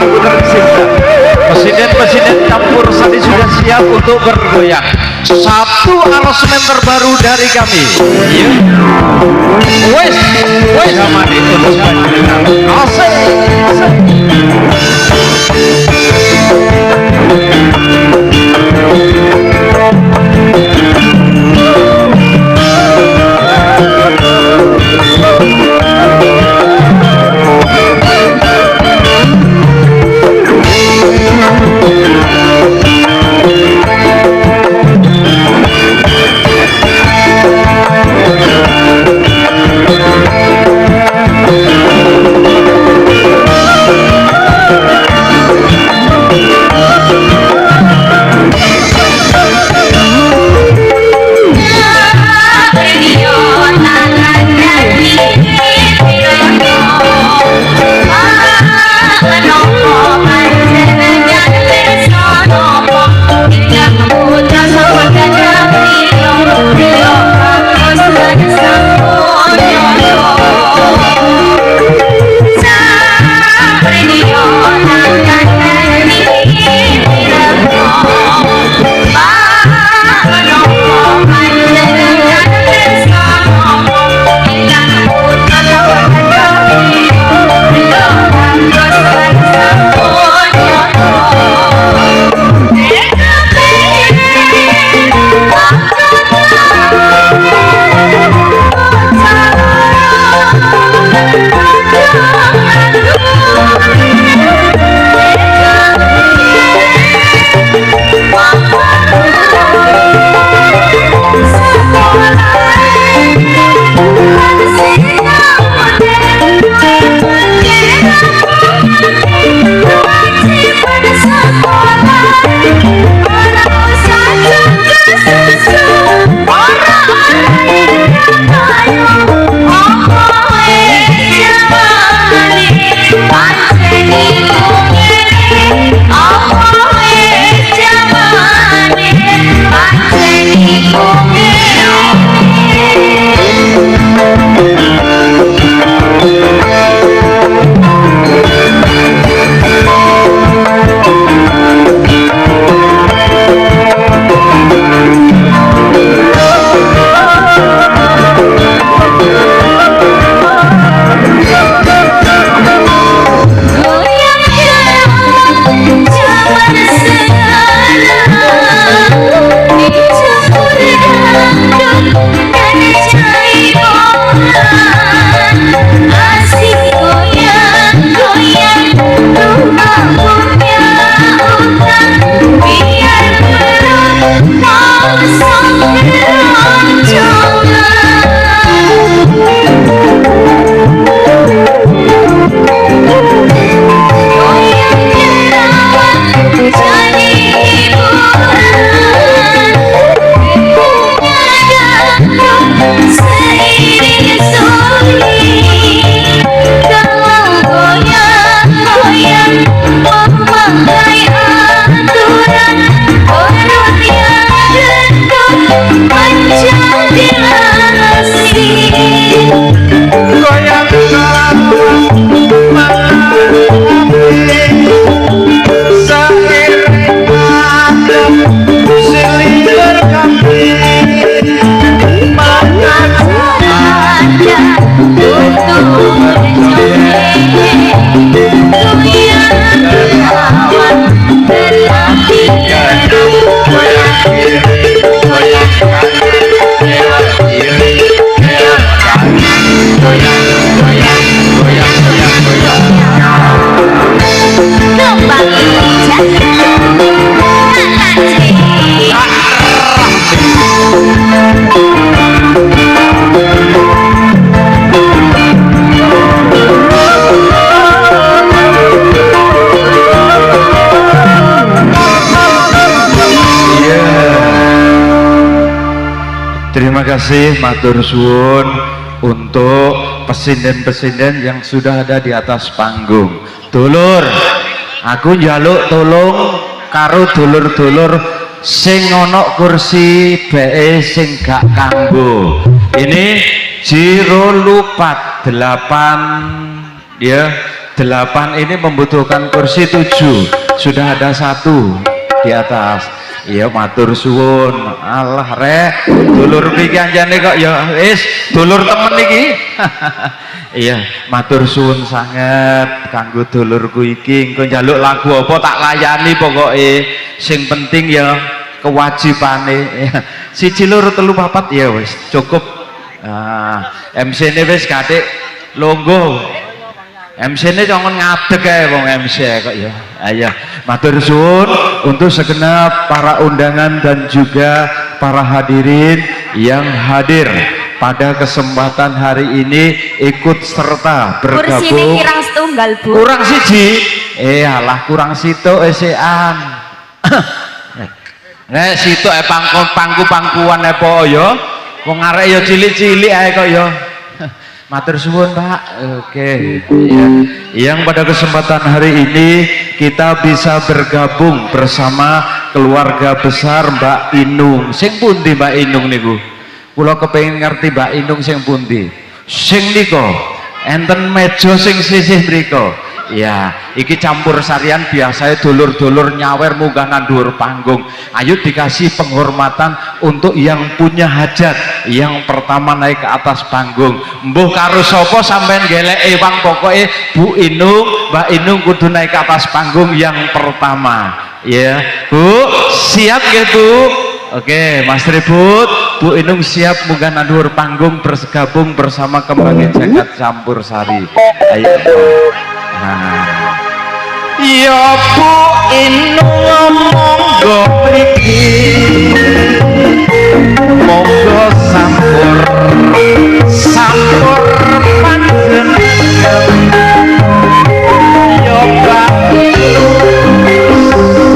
tangan putar kesini. Presiden campur sari sudah siap untuk bergoyang. Satu aransemen terbaru dari kami. Iya. Wes sama itu asik. Terima kasih matur suwun untuk pesinden-pesinden yang sudah ada di atas panggung. Dulur, aku njaluk tolong karo dulur-dulur sing ono kursi BE sing gak kanggo. Ini Jiro lupat 8 ya 8 8 ini membutuhkan kursi 7, sudah ada 1 di atas. Iya matur suwun. Allah rek dulur iki anjane kok ya wis dulur temen iki. Iya matur suwun sanget kanggo dulurku iki, engko njaluk lagu apa tak layani pokoke, sing penting ya kewajibane. Siji loro telu papat ya wis cukup. MC ini wis gatik longgo, MC ini jangan ngadeg ya wong MC kok ya. Ayo matur suwun untuk segenap para undangan dan juga para hadirin yang hadir pada kesempatan hari ini ikut serta bergabung. Kursi ini kurang setunggal Bu. Kurang siji. Alah kurang situ esean. Nek situ pangku-pangkuan apa ya? Wong arek ya cilik-cilik ae kok ya. Matur suwun Pak. Oke. Ya. Yang pada kesempatan hari ini kita bisa bergabung bersama keluarga besar Mbak Inung. Sing pundi Mbak Inung niku? Kula kepengin ngerti Mbak Inung sing pundi. Sing nika enten meja sing sisih mriku. Ya, iki campur sarian biasanya dulur-dulur nyawer munggah nang dhuwur panggung. Ayo dikasih penghormatan untuk yang punya hajat. Yang pertama naik ke atas panggung. Mbuh karo sapa sampean gelek ewang pokoke Bu Inung, Mbak Inung kudu naik ke atas panggung yang pertama. Ya, Bu, siap nggih Bu? Oke, Mas Tribut, Bu Inung siap munggah nang dhuwur panggung bergabung bersama Kembang Jagat Campur Sari. Ayo. Ya Bu Inung monggo mriki, monggo sampur panjenengan. Ya Mbak Inung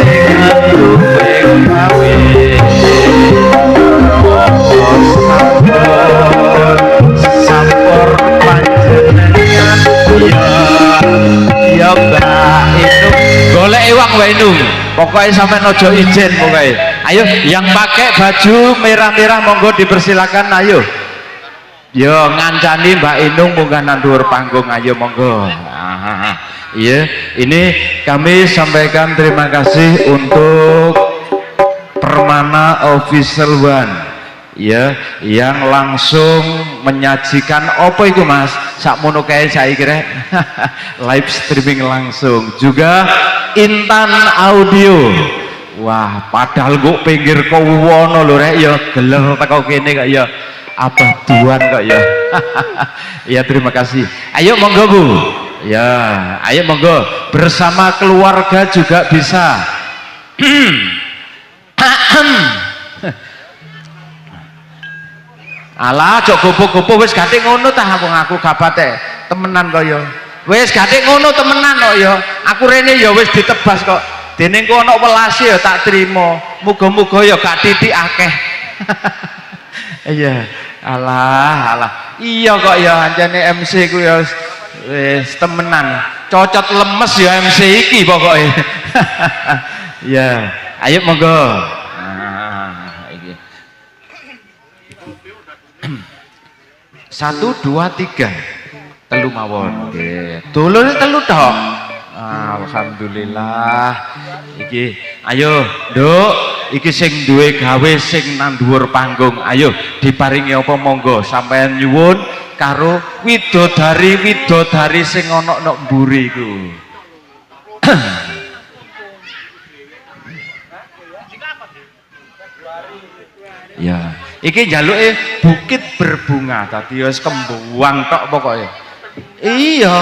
sing duwe gawe, monggo sampur panjenengan. Ya Mbak Inung golek iwang Mbak Inung, pokoknya sampai nojo izin pokoknya. Ayo yang pakai baju merah-merah monggo dipersilakan. Ayo yo ngancani Mbak Inung munggah nang dhuwur panggung. Ayo monggo. Iya ini kami sampaikan terima kasih untuk Permana Official One ya yang langsung menyajikan apa itu Mas sakmono kae saya kira live streaming langsung, juga Intan Audio. Wah padahal kok pinggir kowono lho rek ya geler teko kene kok ya abah duan kok ya. Ya terima kasih. Ayo monggo Bu ya, ayo monggo bersama keluarga juga bisa. Alah cok gopo-gopo wis gatik ngono tah aku gabate temenan kaya wis gatik ngono temenan kok ya aku rene ya wis ditebas kok dene engko ana welase ya tak trimo, muga-muga ya gak titik akeh. Iya alah iya kok ya anjane MC ku ya wis temenan cocot lemes ya MC iki pokoke. Ya ayo monggo. 1 2 3 telu mawon nggih. Dulure telu tok. Alhamdulillah. Iki ayo, Nduk, iki sing duwe gawe sing nang dhuwur panggung. Ayo diparingi apa monggo sampeyan nyuwun karo widodari sing ana nok mburi iku. Ya, iki njaluke bukit berbunga tadi wis kembuang tok pokoknya. Iya,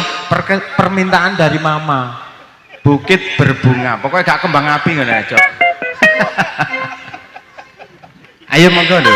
permintaan dari mama. Bukit berbunga, pokoknya gak kembang api ngono aja. Ayo monggo lho.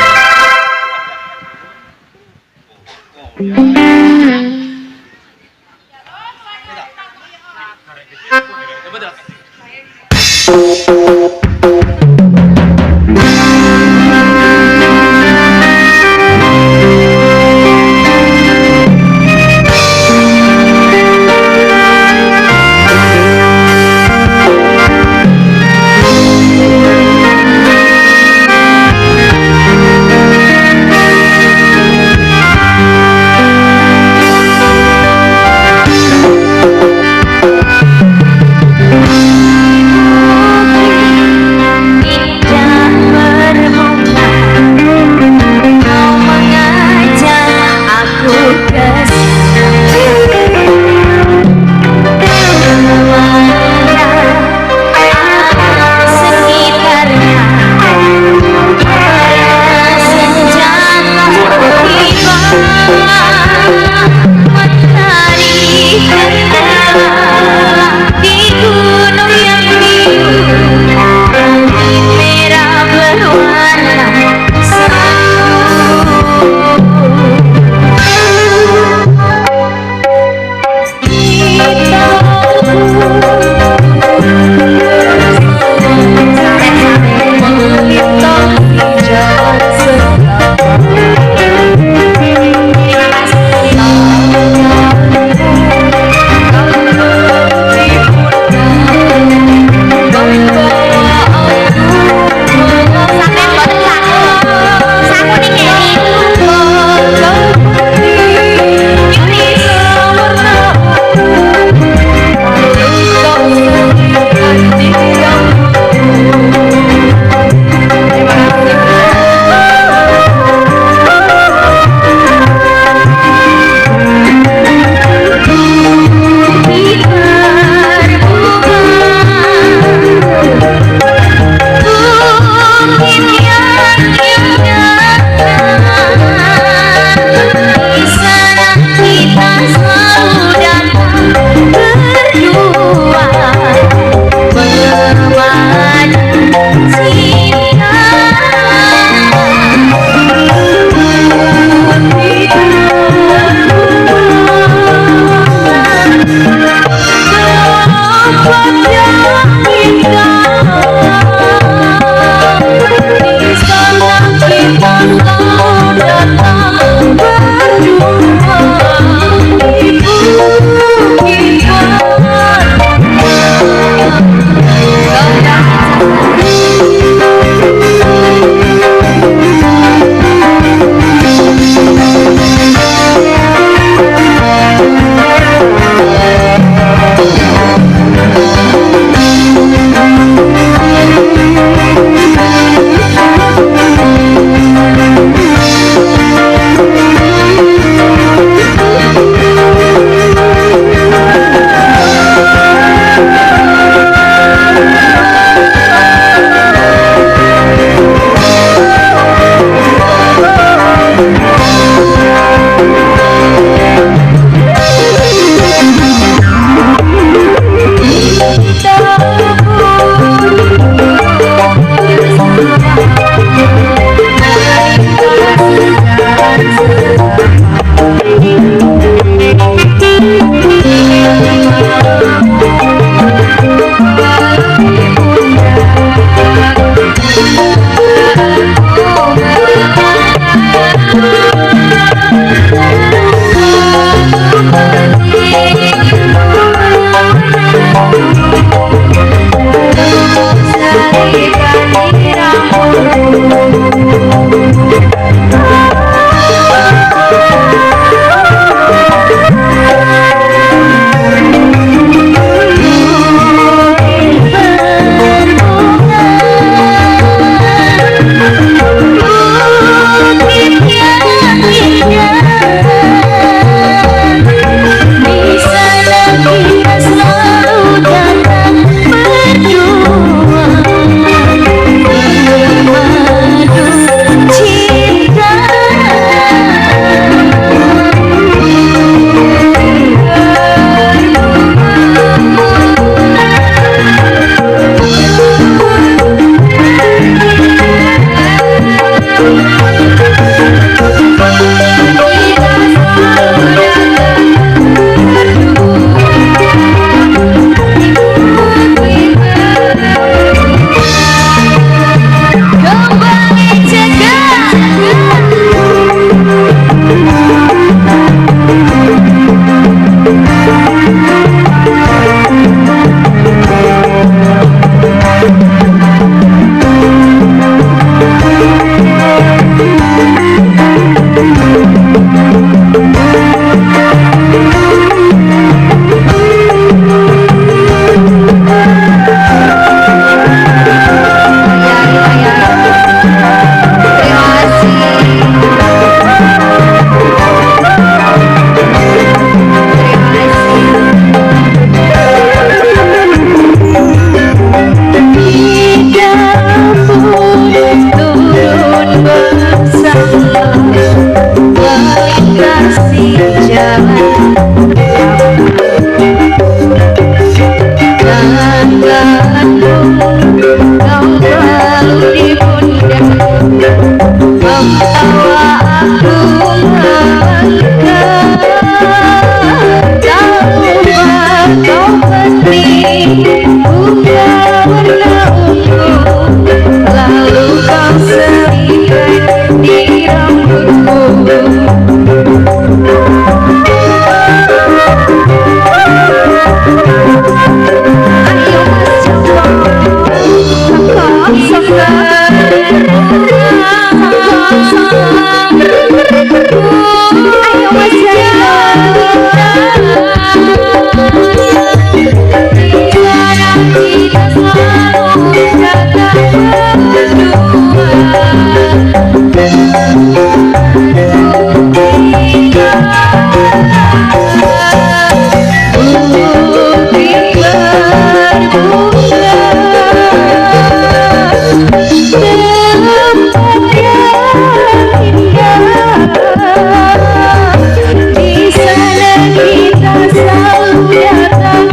selalu datang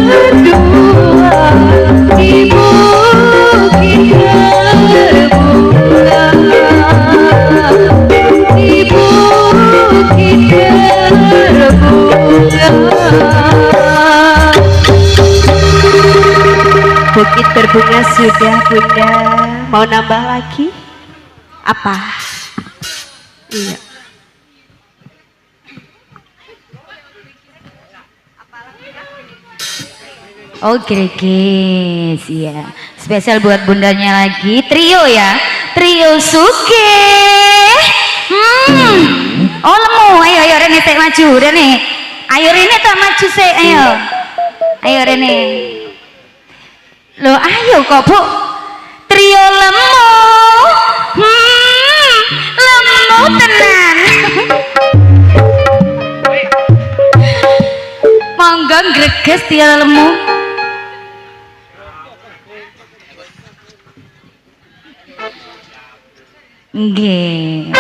berdua di bukit terbuka, di bukit terbuka. Bukit berbunga sudah, Bunda. Mau nambah lagi? Apa? Iya. Oke, guys, ya. Spesial buat bundanya lagi. Trio ya. Trio Suke. Oh, lemu. Ayo Rene tek maju, Rene. Ayo Rene tak maju sih, ayo. Ayo Rene. Loh, ayo kok, Bu. Trio lemu. Lemu tenan. Monggo greges trio lemu. Nggih.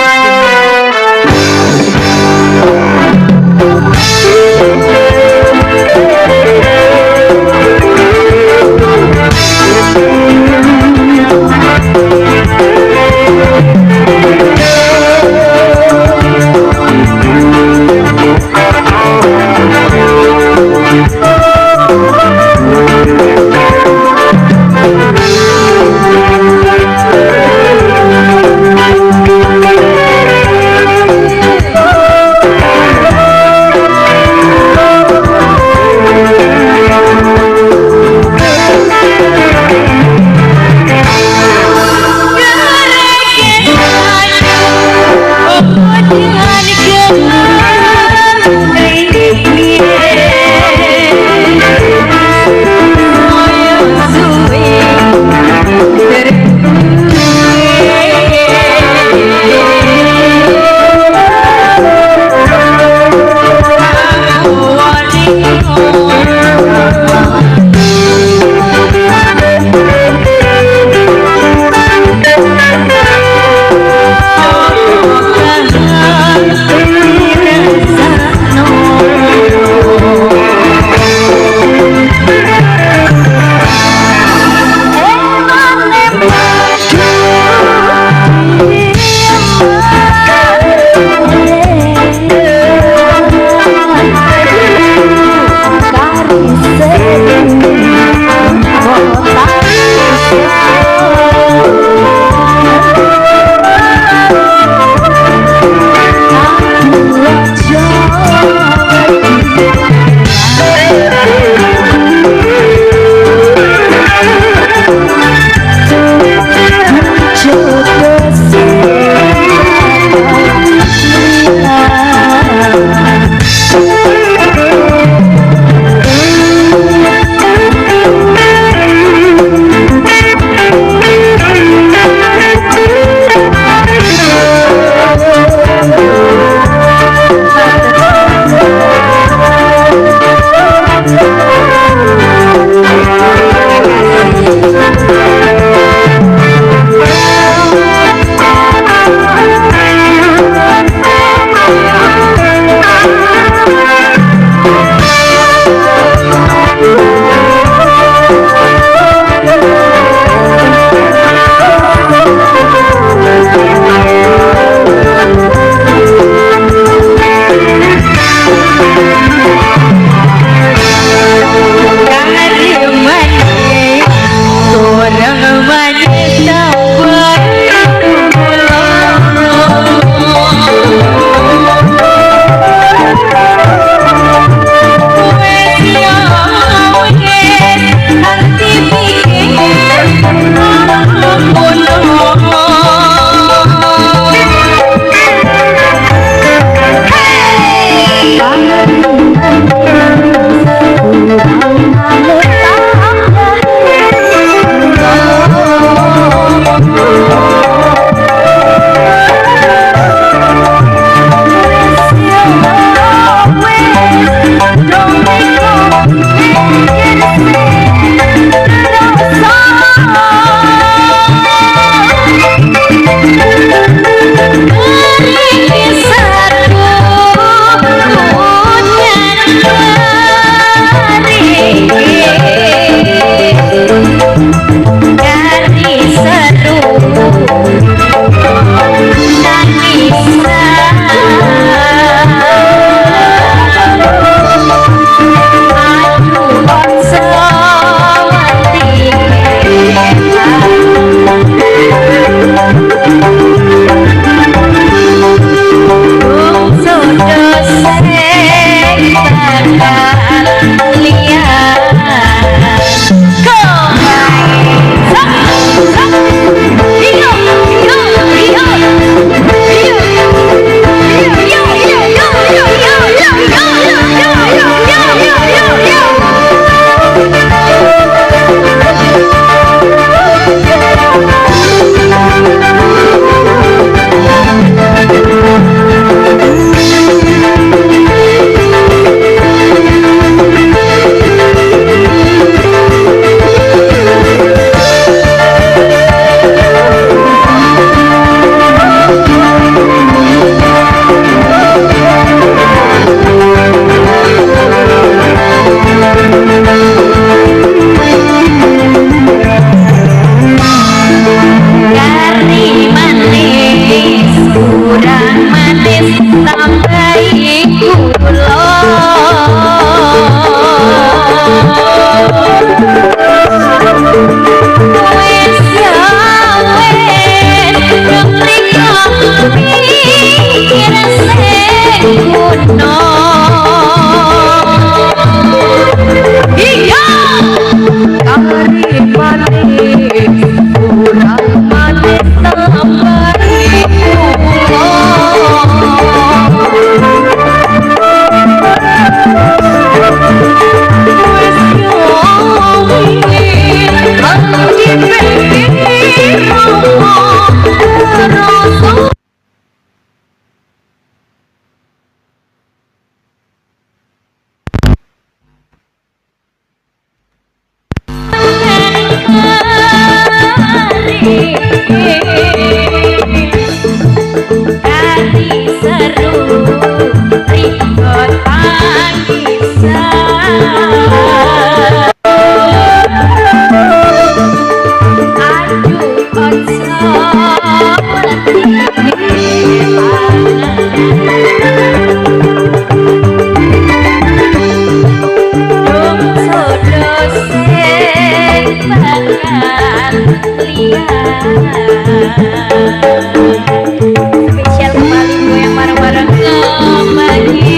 Spesial kembali goyang bareng-bareng kembali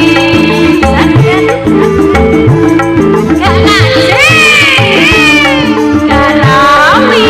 Sangat Kak Nasir Kak Rami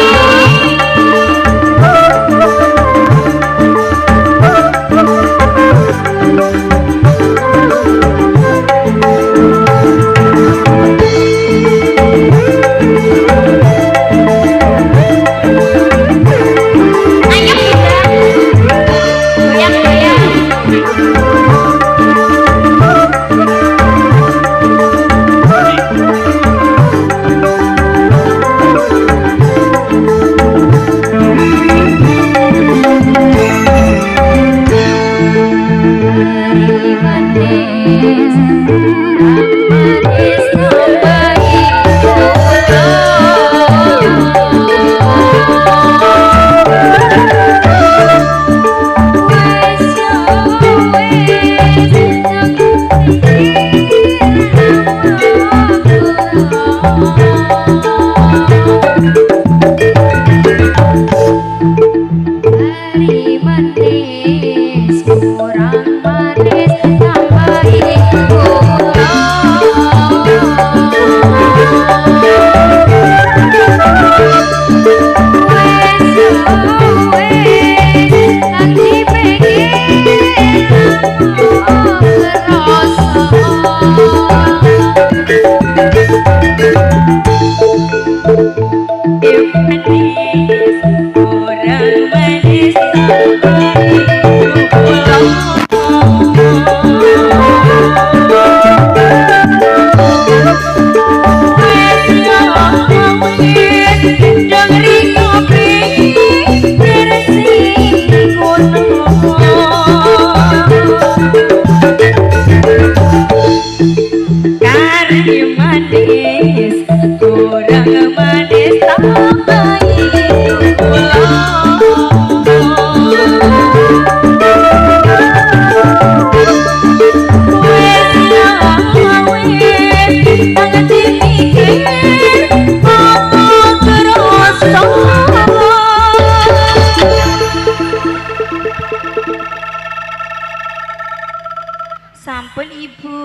Sampun Ibu.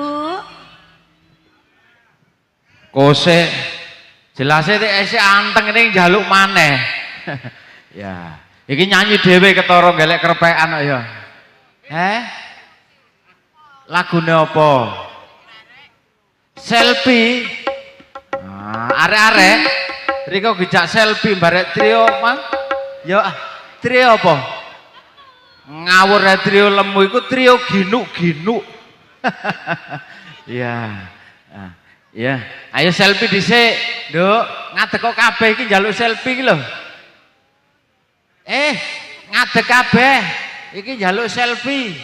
Kose jelasnya isih anteng ini njaluk maneh. Ya, iki nyanyi dhewe ketara golek krepekan kok ya. Lagune apa? Selfie. Arek-arek riko gejak selfie barek trio Mang. Ya trio apa? Ngawur trio lemu iku trio ginuk-ginuk. Ya. Ya, ayo selfie dhisik, Nduk. Ngadeg kok kabeh iki njaluk selfie iki lho. Ngadeg kabeh. Iki njaluk selfie.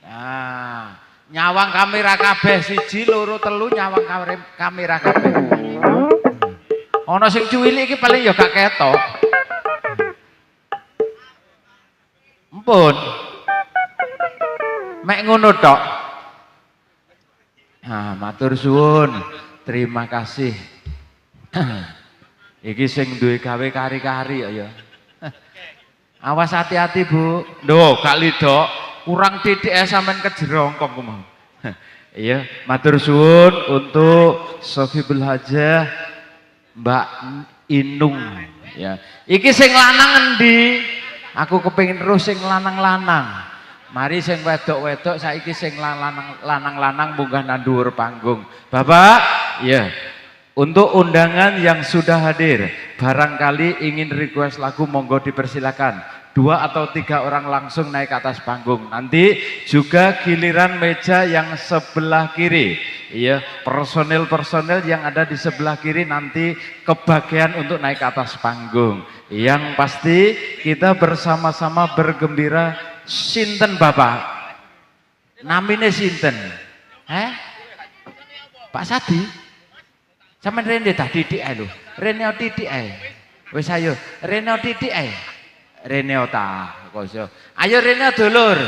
Nah, nyawang kamera kabeh 1 2 3 nyawang kamera kabeh. Ana sing cuwilik iki paling ya gak ketok. Ampun. Mek ngono tok. Nah, matur suwun. Terima kasih. Iki sing duwe gawe kari-kari ya. Awas hati-hati, Bu. Lho, gak lidok. Kurang titik sampean kejerongkong ku mau. Iya, matur suwun untuk Sohibul Hajah Mbak Inung ya. Iki sing lanang endi? Aku kepengin terus sing lanang-lanang. Mari sing wedok-wedok saiki sing lanang-lanang munggah nang dhuwur panggung. Bapak, ya. Untuk undangan yang sudah hadir, barangkali ingin request lagu monggo dipersilakan. 2 atau 3 orang langsung naik ke atas panggung. Nanti juga giliran meja yang sebelah kiri. Iya, personel-personel yang ada di sebelah kiri nanti kebagian untuk naik ke atas panggung. Yang pasti kita bersama-sama bergembira. Sinten Bapak? Namine sinten? Pak Sadi? Sampeyan rene dah titik ae lho. Rene titik ae. Wis ayo, rene titik ae. Rene ta koso. Ayo rene dulur.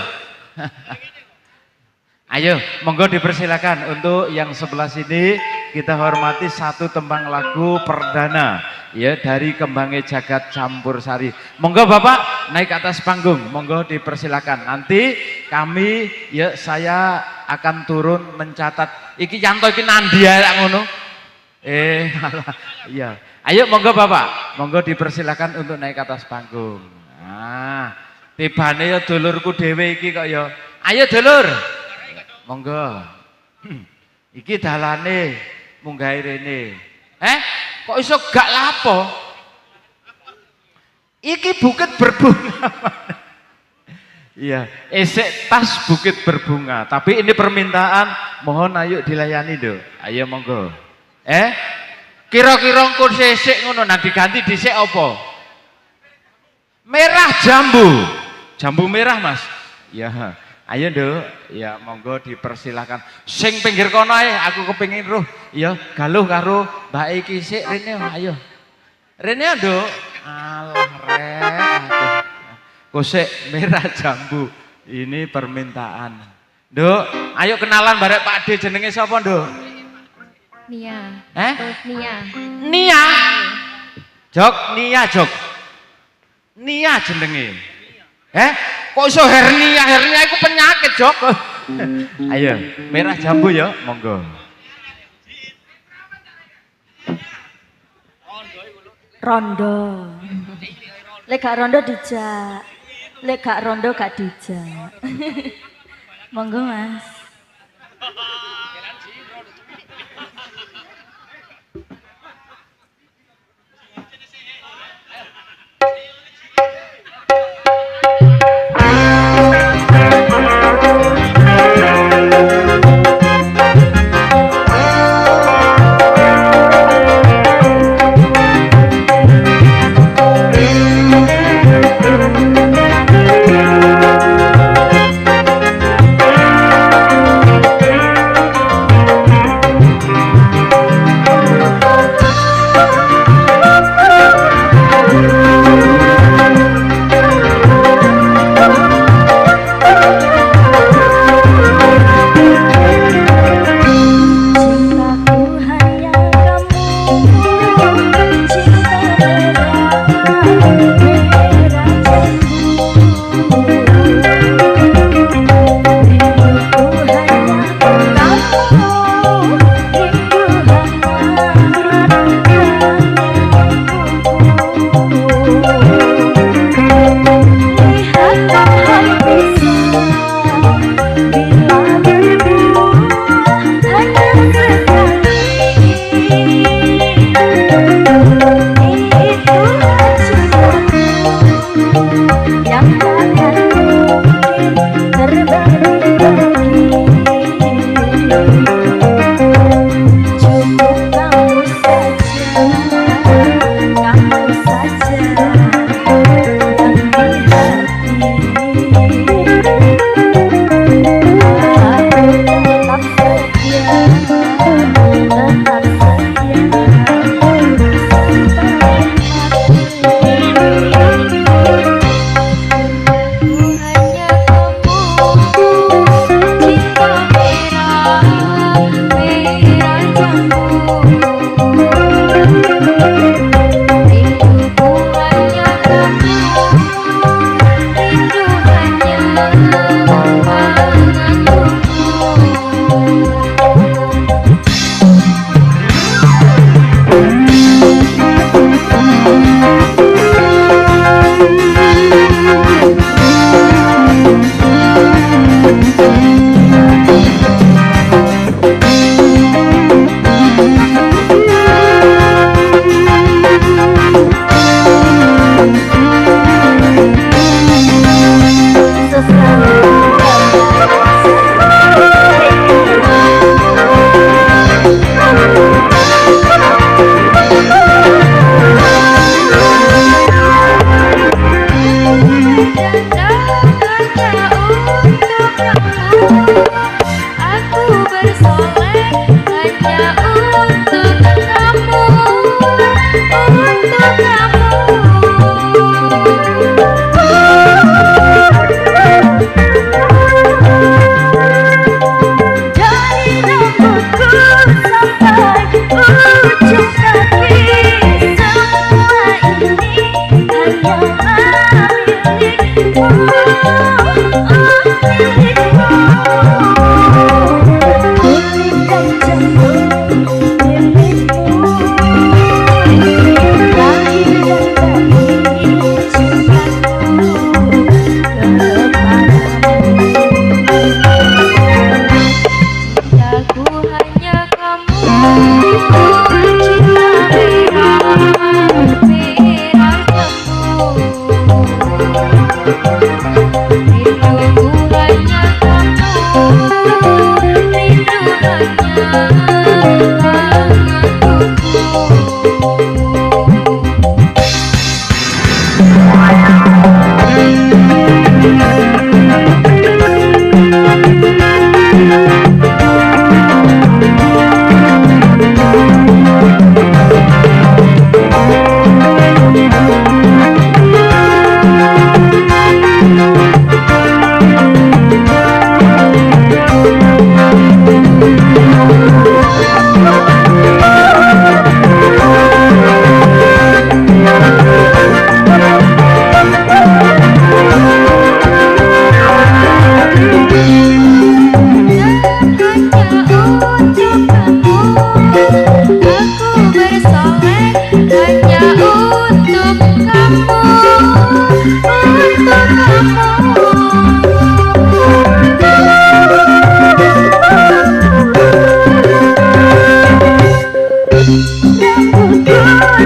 Ayo, monggo dipersilakan untuk yang sebelah sini kita hormati satu tembang lagu perdana ya dari Kembangnya Jagat Campursari. Monggo Bapak naik ke atas panggung, monggo dipersilakan. Nanti kami ya saya akan turun mencatat. Iki canto iki nandi ya ngono. Iya. Ayo monggo Bapak, monggo dipersilakan untuk naik ke atas panggung. Nah, tibane ya dulurku dhewe iki kok ya. Ayo dulur. Monggo. Iki dalane munggah rene. Kok iso gak lapo? Iki bukit berbunga. Iya, esek tas bukit berbunga. Tapi ini permintaan, mohon ayo dilayani do. Ayo monggo. Kira-kira engko sesek ngono nah diganti dhisik apa? Merah jambu. Jambu merah, Mas. Ya. Ayo Nduk, ya monggo dipersilakan. Sing pinggir kono ae, aku kepengin roh. Ya, galuh karo Mbak iki sik rene ayo. Rene Nduk. Alah rek. Kosek merah jambu. Ini permintaan. Nduk, ayo kenalan barek Pak D jenenge sapa Nduk? Nia. Nia. Nia. Jok, Nia Jok. Nia jenenge. Kok iso hernia? Hernia itu penyakit, Jok. Ayo, merah jambu ya, monggo. Rondo. Lek gak rondo dijak. Lek gak rondo gak dijak. Monggo, Mas.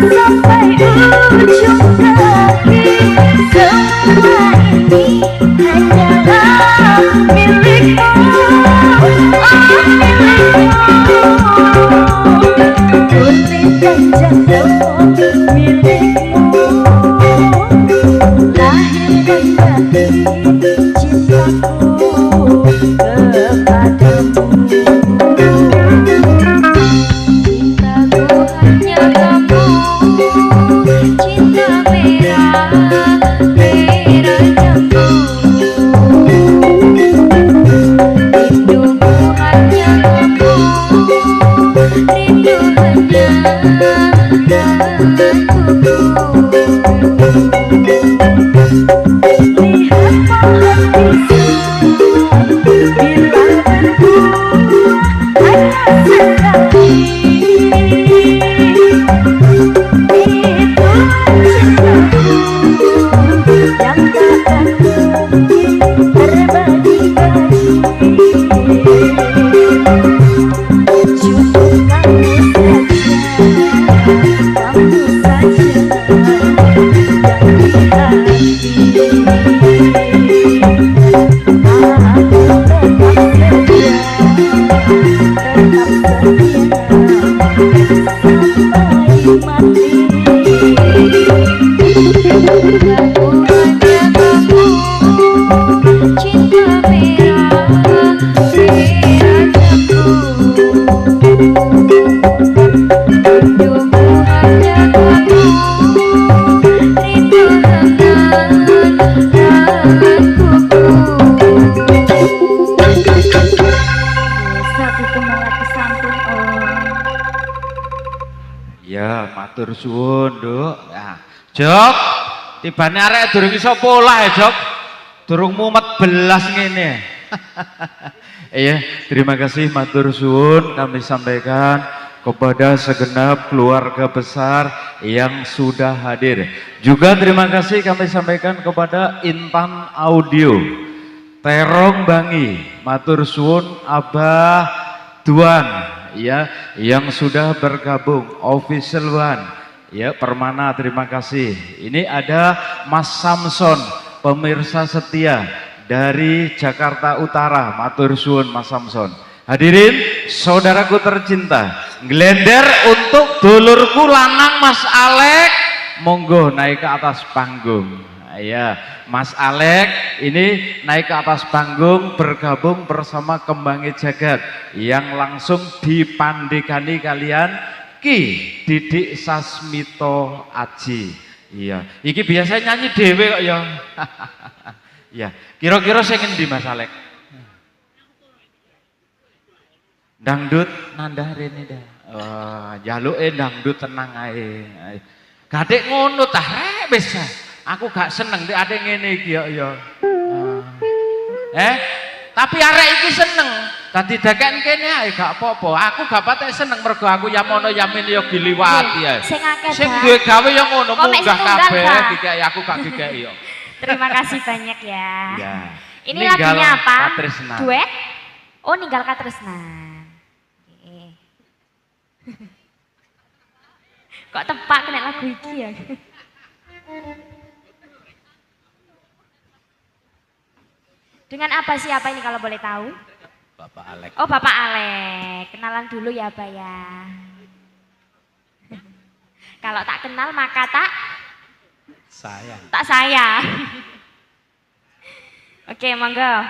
sampai ujung kaki. Semua ini hanyalah milikmu, oh milikmu. Putri dan jantungmu milikmu. Lahir dan batin cintaku kepadamu. Cintaku hanya kamu, cinta merah, merah jambu. Rinduku hanya kamu, rindu hanya denganku. Lihat pohon pisang bila berbuah hanya sekali. Itu cintaku yang takkan mungkin terbagi-bagi. Cukup kamu saja yang di hati. Aku tetap setia, sampai mati. Aku hanya kamu, cinta merah, merah jambu. Rinduku hanya kamu, rindu denganku. Satu kembali ke samping Ya, matur suwun, Nduk. Nah, Jok, tibane arek durung iso polah ya, Jok. Durung mumet belas ngene. Iya, terima kasih matur suwun kami sampaikan kepada segenap keluarga besar yang sudah hadir. Juga terima kasih kami sampaikan kepada Intan Audio, Terong Bangi, matur suwun Abah Duan, ya, yang sudah bergabung, Official One, ya, Permana, terima kasih. Ini ada Mas Samson, pemirsa setia dari Jakarta Utara, matur suwun Mas Samson. Hadirin, saudaraku tercinta, glender untuk dulurku lanang Mas Alek, monggo naik ke atas panggung. Ya, Mas Alek ini naik ke atas panggung bergabung bersama Kembangi Jagat yang langsung dipandekani kalian Ki Didik Sasmito Aji. Iya, iki biasa nyanyi dewe kok ya. Ya, kira-kira sing endi Mas Alek? Dangdut nandah rene dah. Oh, jaluke dangdut tenang ae. Gadek ngono tah rek wis. Aku gak seneng nek ade ngene iki ya. Tapi arek iki seneng. Dadi deken kene ae gak apa-apa. Aku gak patek seneng mergo aku yamono yamin ya giliwati ae. Sing duwe gawe ya ngono munggah kabeh dikek aku gak dikek ya. Terima kasih banyak ya. Ya. Ini lagunya apa? Katresnan. Duet? Oh, Ninggal Katresnan. Oke. Kok tepak kena lagu iki ya? Dengan apa siapa ini kalau boleh tahu? Bapak Alek. Oh, Bapak Alek. Kenalan dulu ya, Mbak ya. Kalau tak kenal maka tak sayang. Oke, monggo.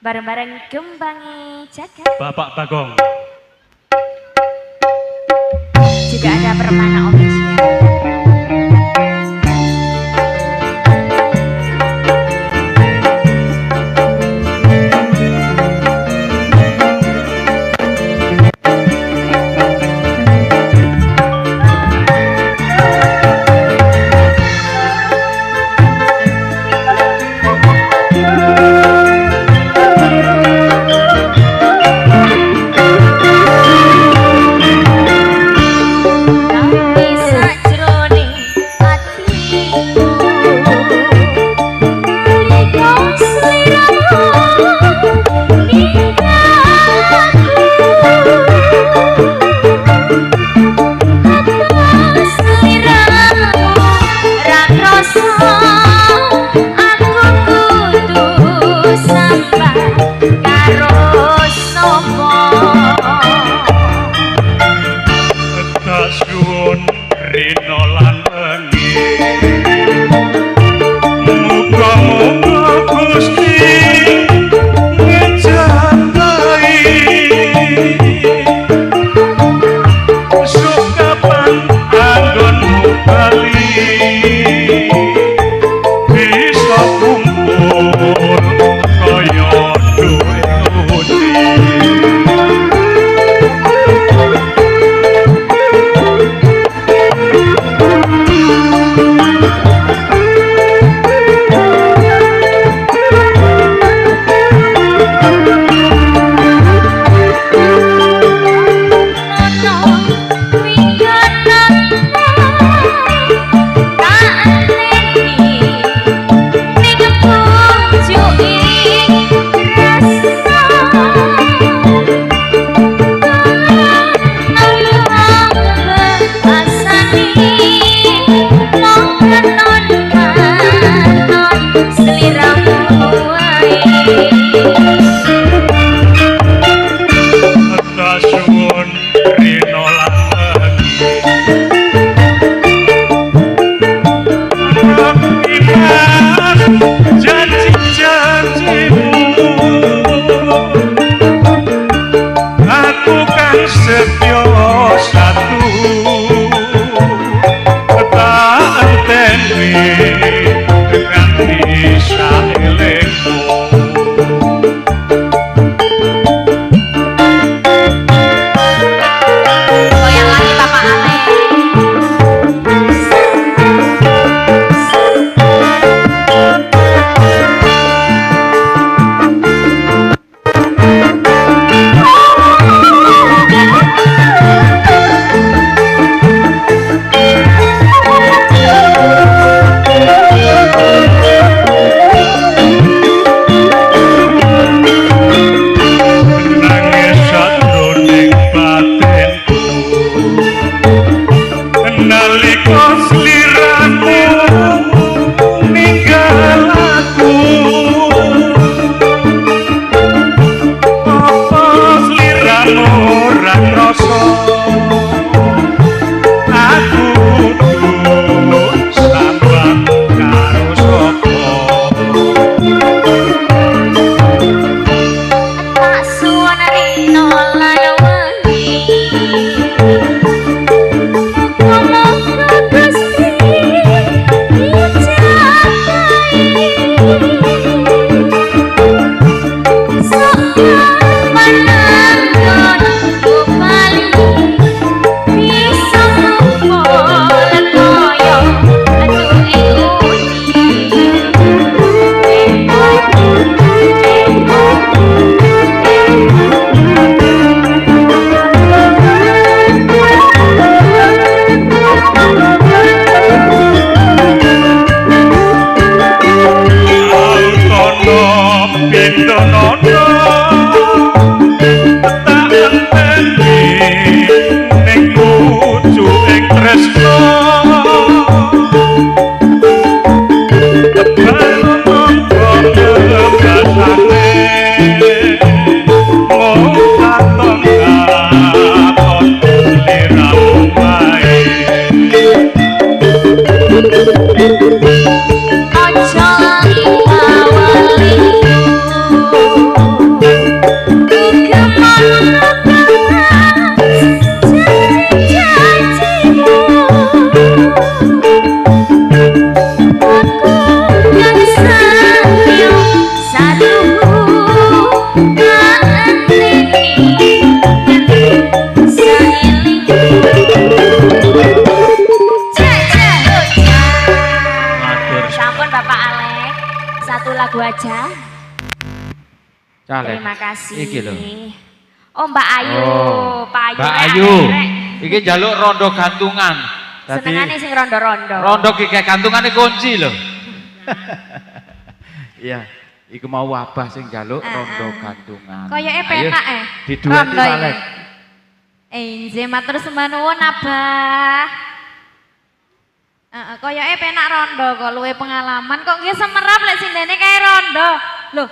Bareng-bareng Kembangi Jagat. Bapak Bagong. Juga ada Permana Official. Tapi suwun rina lan wengi muga-muga Gusti ngejabahi sukapan anggonmu bali bisa kumpul kaya duwe undi suwun rina lan wengi iman janji-janjimu aku kang setya satu tak enteni nganti saelengmu Goyang lagi Bapak Alek. nangis sajroning batinku nalika sliramu ninggal aku apa sliramu ora krasa aku kudu sambang karo sapa Tak suwun rina lan wengi muga-muga Gusti ngejabahi sopan anggonmu bali bisa kumpul kaya duwe Altono pindonono tak enteni ning pucuking tresno tebal mongko ngebasane mau katon kapon sliramu wae Ojo lali bawaliku janji-janjimu aku kan satya satu tak enteni saelingku Sampun Bapak Alek, satu lagu aja. Calek. Terima kasih. Iki lho. Oh Mbak Ayu, Pak Ayu. Mbak rek, Ayu. rek. Iki njaluk rondo gantungan. Senengane sing rondo-rondo. rondo ki kayak gantungane kunci lho. Iya, iku mau wabah sing njaluk rondo gantungan. Koyoke Ayo, penak didueti Rondo ini. Alek. Inje matur sembah nuwun Abah. Koyoke penak rondo kok luwe pengalaman kok nggih semerap lek sindene kae rondo. Lho.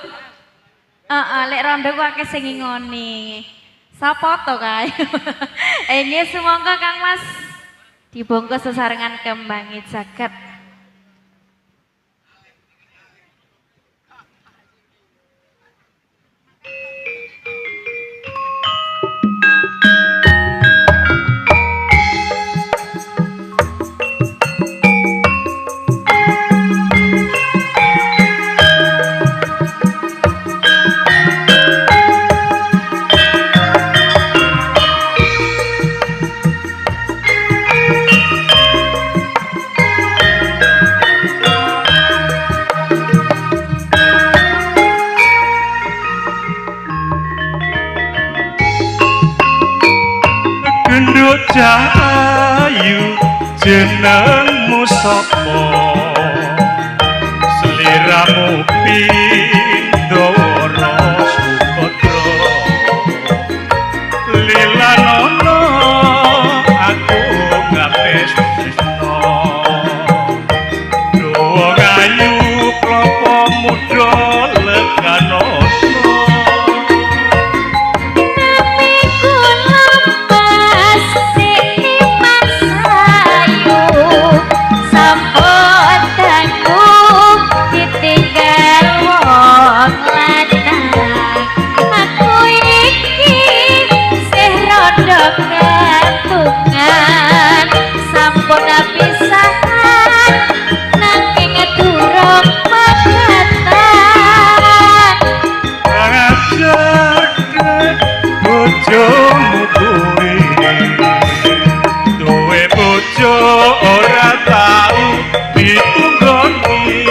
Lek rondo ku akeh sing ngingoni. Sapa to kae? Nggih sumangga Kang Mas Dibungkus sesarengan kembangit saged. Gendut cahayu jenengmu sapa sliramu Pindhawara Supada lilanono aku ngapes tresno doa kayu klapa muda leganono bojomu kuwi duwe bojo ora tau ditunggoni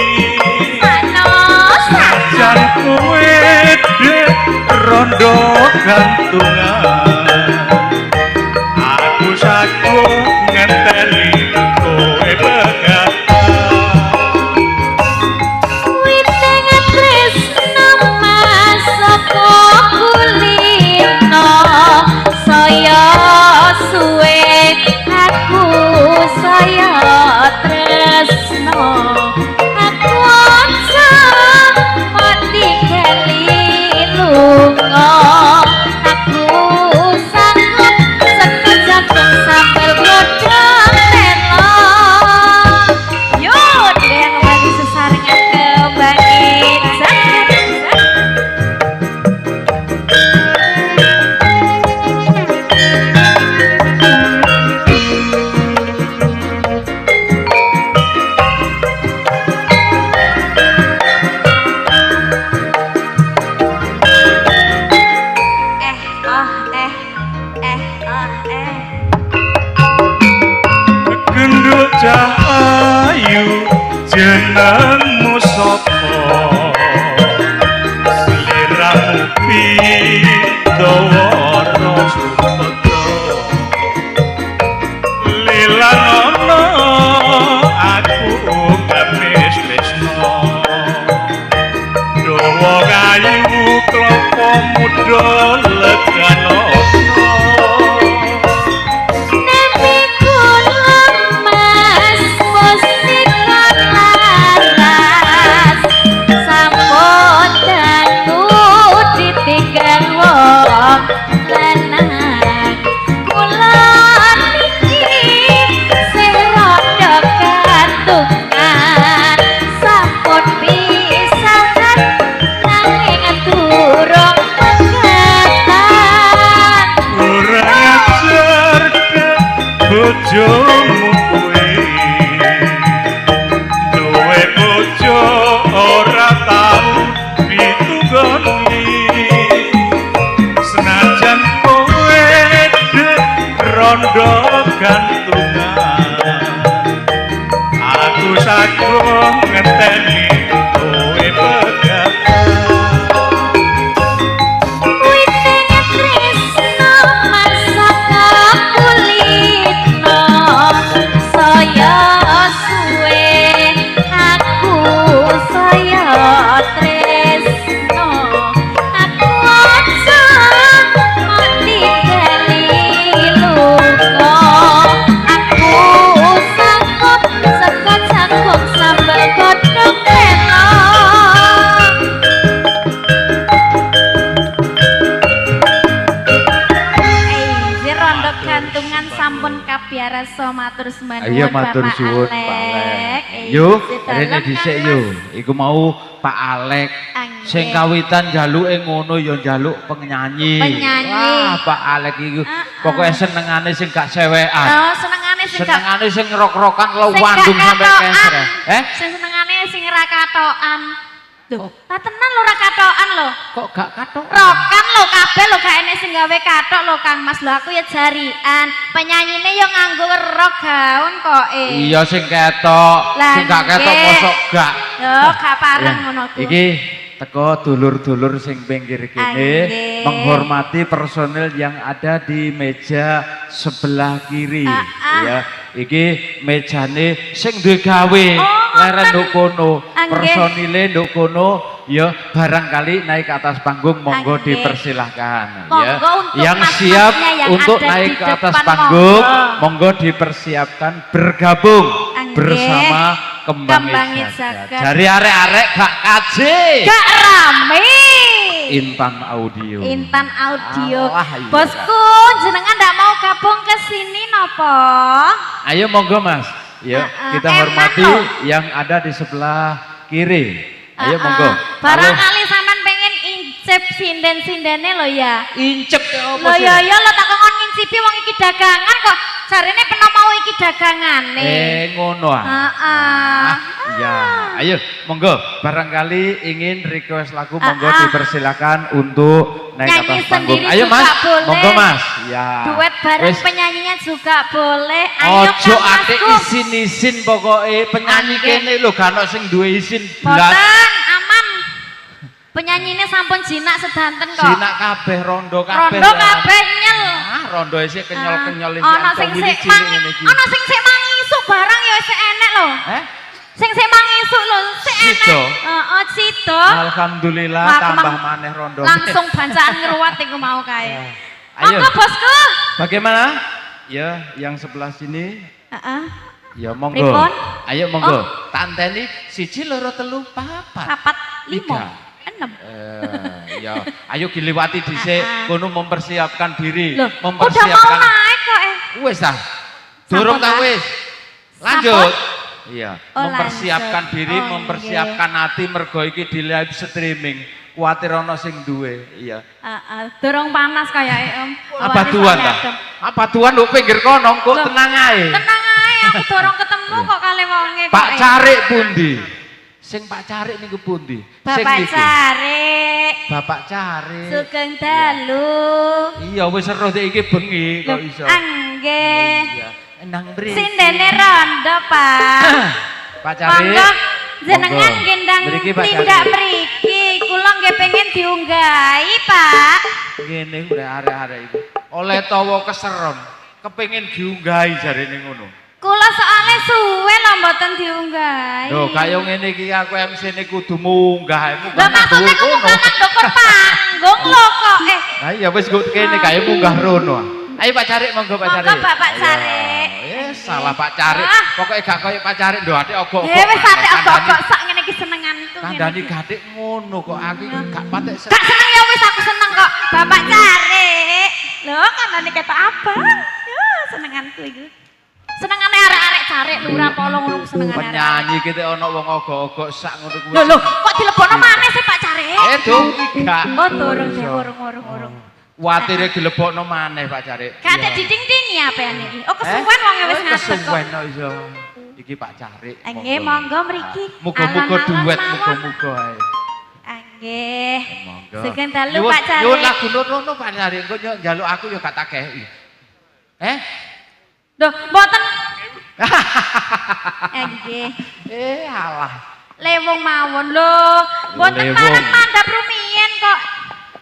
jan kowe dek rondo gantungan aku sagung ngenteni kowe begat gendut cahayu jenengmu sapa sliramu Pindhawara Supada lilanono aku ngapes tresno dawa kayu klapa muda leganono bojomu kuwi duwe bojo ora tau ditunggoni senajan kowe dek rondo gantungan aku sagung ngenteni kowe begat Sambal godhong rasa matur sembah Iya nuwun matur Bapak suwun Pak Alek. Alek. Yo, Sedalem rene dhisik yo. Iku mau Pak Alek. Angge. Sing kawitan njaluke ngono ya njaluk penyanyi. Penyanyi. Wah, Pak Alek iku pokoke senengane sing gak sewekan. Oh, senengane sing gak Senengane sing ngerok-rokan lo sing gak wandung sampe katokan. keser. Sing senengane sing ra katokan. Duh, ta tenan lho ra katokan lho. Kok gak katok? Rokan lho kabeh lho gak enek sing gawe katok lho Kang Mas. Lho aku ya jarian. Penyanyine yo nganggo rok gaun kok Iya sing ketok, Lah, sing gak ketok nggih. mosok gak. Yo gak pareng ngono ku. Iki teko dulur-dulur sing pinggir kene Nggih. menghormati personil yang ada di meja sebelah kiri. Ya, iki mejane sing duwe gawe leren nduk kono, Nggih. personile nduk kono ya barangkali naik ke atas panggung monggo Nggih. dipersilahkan ya. Monggo untuk Yang mas-masnya siap yang untuk ada naik di ke atas depan, panggung monggo. monggo dipersiapkan bergabung Nggih. bersama Kembangit Kembangit Jagat. Jagat. Dari arek-arek gak kaje. Gak rame. Intan Audio. Intan Audio. Alah, iya. Bosku, jenengan ndak mau gabung ke sini nopo? Ayo monggo Mas. Ya, kita emang hormati loh. yang ada di sebelah kiri. Ayo monggo. Barangkali sampean pengen incep sinden-sindene lo ya. Incep ya apa Lo sih? ya lo tak kon ngincipi wong iki dagangan kok. Jarene pernah mau iki dagangane. Ngono ah. Heeh. Iya, ayo monggo. Barangkali ingin request lagu monggo dipersilakan untuk naik Nyanyi atas panggung. sendiri Ayo juga Mas, boleh. monggo Mas. Ya. Duet bareng Wis, penyanyinya juga boleh. Ayo ojo Kang ate Masku. isin-isin pokoknya penyanyi Nggih. kene lho gak ono sing duwe isin blas. Boten, aman. Penyanyinya sampun jinak sedanten kok. Jinak kabeh rondo kabeh. Rondo lah. kabeh nyel. Ah, rondo isih kenyol-kenyol iki. Ana sing sik mangi, ana sing sik mangisuk barang ya sik enek lho. Sing sik mangisuk lho, sik enek. Sido? Heeh, sido. Alhamdulillah Wah, tambah kemang- maneh rondo. Langsung bancaan ngeruat iku mau kae. Ayo. Monggo bosku. Bagaimana? Ya, yang sebelah sini. Heeh. Ya monggo. Pripun? Ayo monggo. Tanteni 1 2 3 4. 4 5 6. Ya, ayo diliwati dhisik kono mempersiapkan diri, Loh, udah mau mempersiapkan. naik kok Wis ta? Durung ta Sampun, wis? Lanjut. Iya, Oh, mempersiapkan lanjut. diri, Oh, mempersiapkan hati mergo iki di live streaming. Kuwatir ana sing duwe. Iya. Durung panas kayake Om. Apa tuan ta? Apa tuan nduk pinggir kono kok Loh, tenang ae. Tenang ae, aku dorong ketemu kok kali wonge kok. Pak Carik pundi? Sing Pak Carik niku pundi? Sing Bapak niki. Carik. Bapak Carik. Sugeng dalu. Iya wis seru dek iki bengi kok iso. Nggih. Iya. Nang mriki. Sindene rondo, Pak. Pak Carik. Monggo jenengan Monggo. gendang Mriki, Pak tindak Carik. mriki. Kula nggih pengen diunggahi, Pak. Ngene urek arek-arek iki. Oleh tawa keseron, kepengin diunggahi jarene ngono. Kula soalnya suwe lho mboten diunggahi. Lho kaya ngene iki aku MC-ne kudu munggah. Lah maksudnya aku munggah nang dokter panggung lho kok. Nah iya wis kok kene kaya munggah rono. Ayo Pak Carik monggo Pak Carik. Monggo Pak Carik. Salah Pak Carik. Pokoke gak kaya Pak Carik ndok ate ogok. Wis ate ogok sak ngene iki senenganku. Kandhani gatik ngono kok aku iki gak patek. Gak seneng ya wis aku seneng kok. Bapak Carik. Lho kandhane ketok abang. Yo senenganku iku. Senengane arek-arek Carik lurah polo ngono senengane arek. Penyanyi kita ono wong ogok-ogok sak ngono kuwi. Lho kok dilebokno maneh sih Pak Carik? Dong gak. Oh durung sih urung. Kuwatire dilebokno maneh Pak Carik. Gak ada diding-dingi apean iki. Oh kesuwen wong wis ngadeg kok. Kesuwen kok iso. Iki Pak Carik. Nggih monggo mriki. Muga-muga Alon-alon duet, mawon. muga-muga ae. Nggih. Monggo. Sugeng dalu Nyuwun- Pak Carik. Nyuwun lagu rono Pak Carik, engko njaluk aku ya gak tak kehi. Duh, mboten. Nggih. Alah. Lewung mawon lho. Mboten Lewung. parang mandhap rumiyin kok.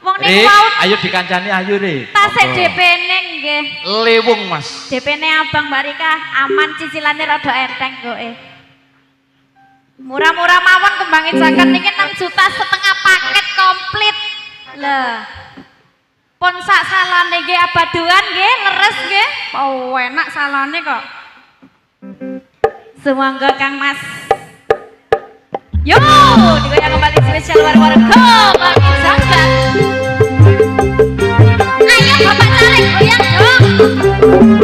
Wong niku Rik, wau ayo dikancani ayo Rik. tasik Monggo. DP-ne nggih. Lewung Mas. DP-ne Abang Mbak Rika aman cicilane rada enteng kok Murah-murah mawon kembangin jaket niki 6,5 juta paket komplit. Lah. Pon sak salane nggih abaduan nggih, leres nggih. Oh, enak salane kok. Sumangga Kang Mas. Yo, digoyang kembali spesial war-war kembangin jaket. Ayo Bapak Carik goyang dong.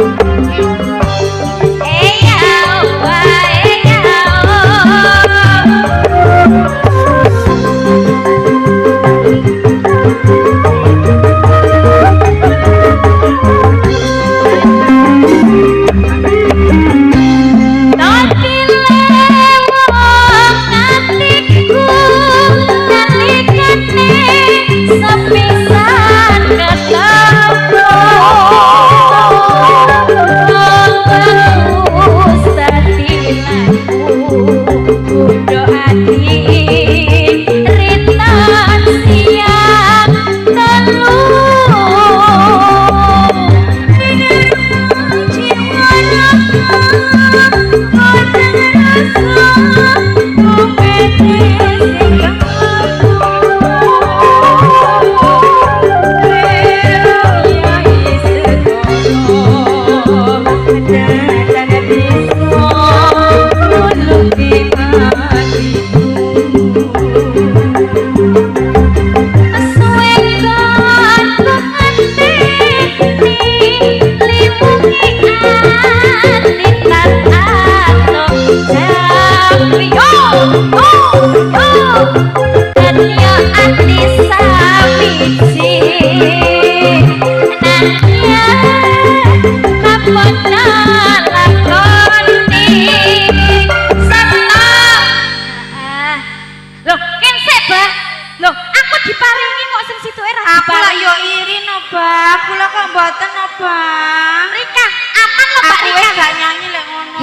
mboten no, Bang. Rika, aman lho Mbak Rika. Aku gak nyanyi lek ngono.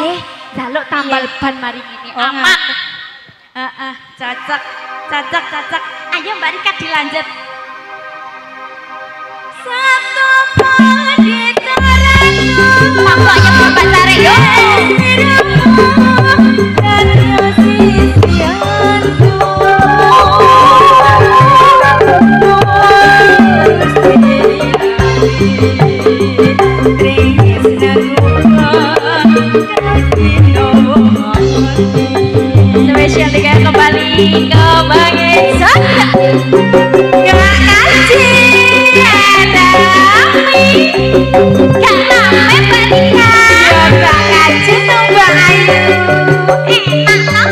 Jaluk tambal ban mari ngene. Oh, Aman. Heeh, cocok. Cocok. Ayo Mbak Rika dilanjut. Satu padi terangku. Pokoknya Mbak Sare yo. Spesial tiga kembali ke Bang Iksan. Gak kaji ada mi, gak lame Barika. Gak kaji tuh Mbak Ayu. Enak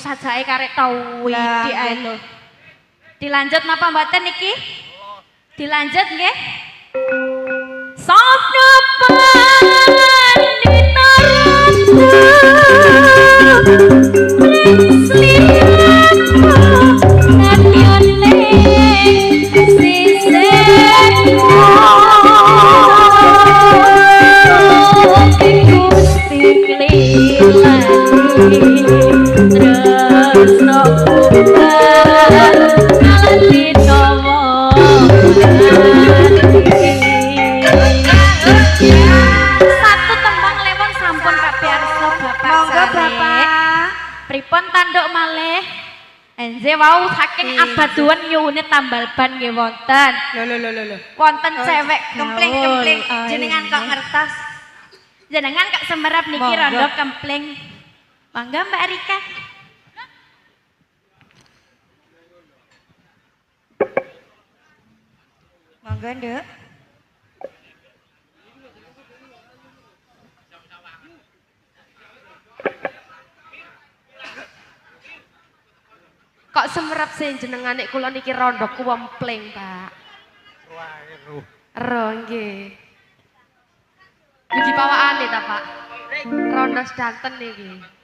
sajake karek tau iki ae lho. Dilanjut napa mboten niki? Dilanjut nggih. Sabda pandita satu tembang lemon sampun kapiarsa Bapak Bapak. Pripun tanduk malih? Enze wau saking abaduan nyuwune tambal ban nggih wonten. Lho. Wonten cewek kempling jenengan kok ngertos. Jenengan kok semerap niki rondo kempling. Mangga Mbak Rika. Mangga, Nduk. Kok semerap sih jenengan nek kula niki rondo kuwempling, Pak. Ro nggih. Iki pawakane ta, Pak? Rondo sedanten niki.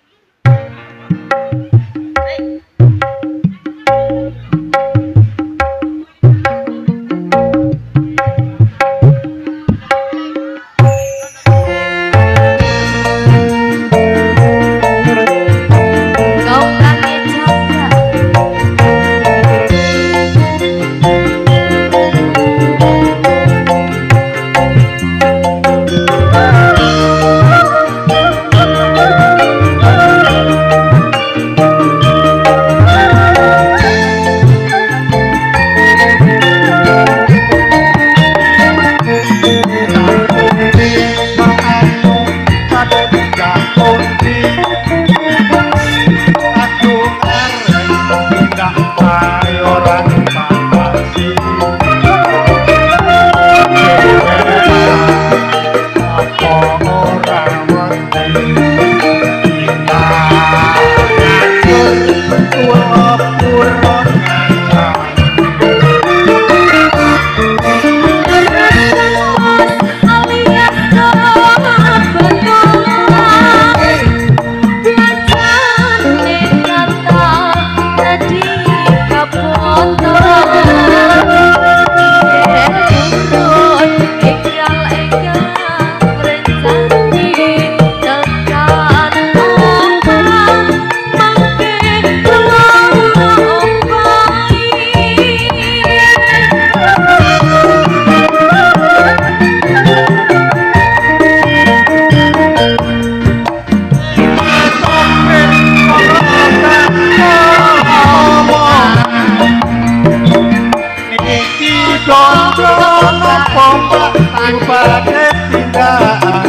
Rondo napa mbak rupane tindakan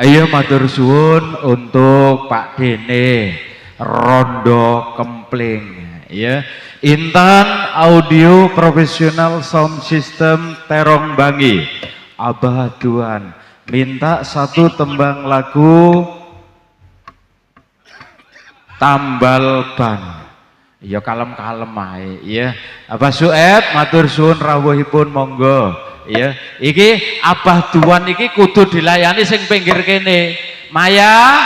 Ayo matur suwun untuk Pak Dene Rondo Kempling ya. Intan Audio Profesional Sound System Terong Bangi. Abah Tuan minta satu tembang lagu Tambal Ban. Ya kalem-kalem ae ya. Abah Sueb matur suwun rawuhipun monggo. Ya, iki Abah Tuan iki kudu dilayani sing pinggir kene. Maya,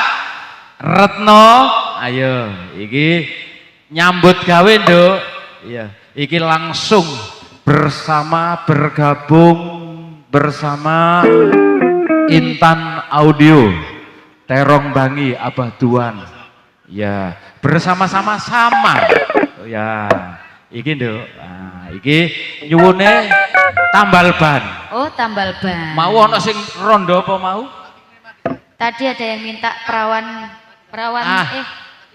Retno, ayo iki nyambut gawe, Nduk. Iya, iki langsung bergabung bersama Intan Audio Terong Bangi Abah Tuan. Ya, bersama-sama samar. Ya, iki Nduk. Nah, iki nyuwune tambal ban. Oh, tambal ban. Mau ana sing rondo apa mau? Tadi ada yang minta perawan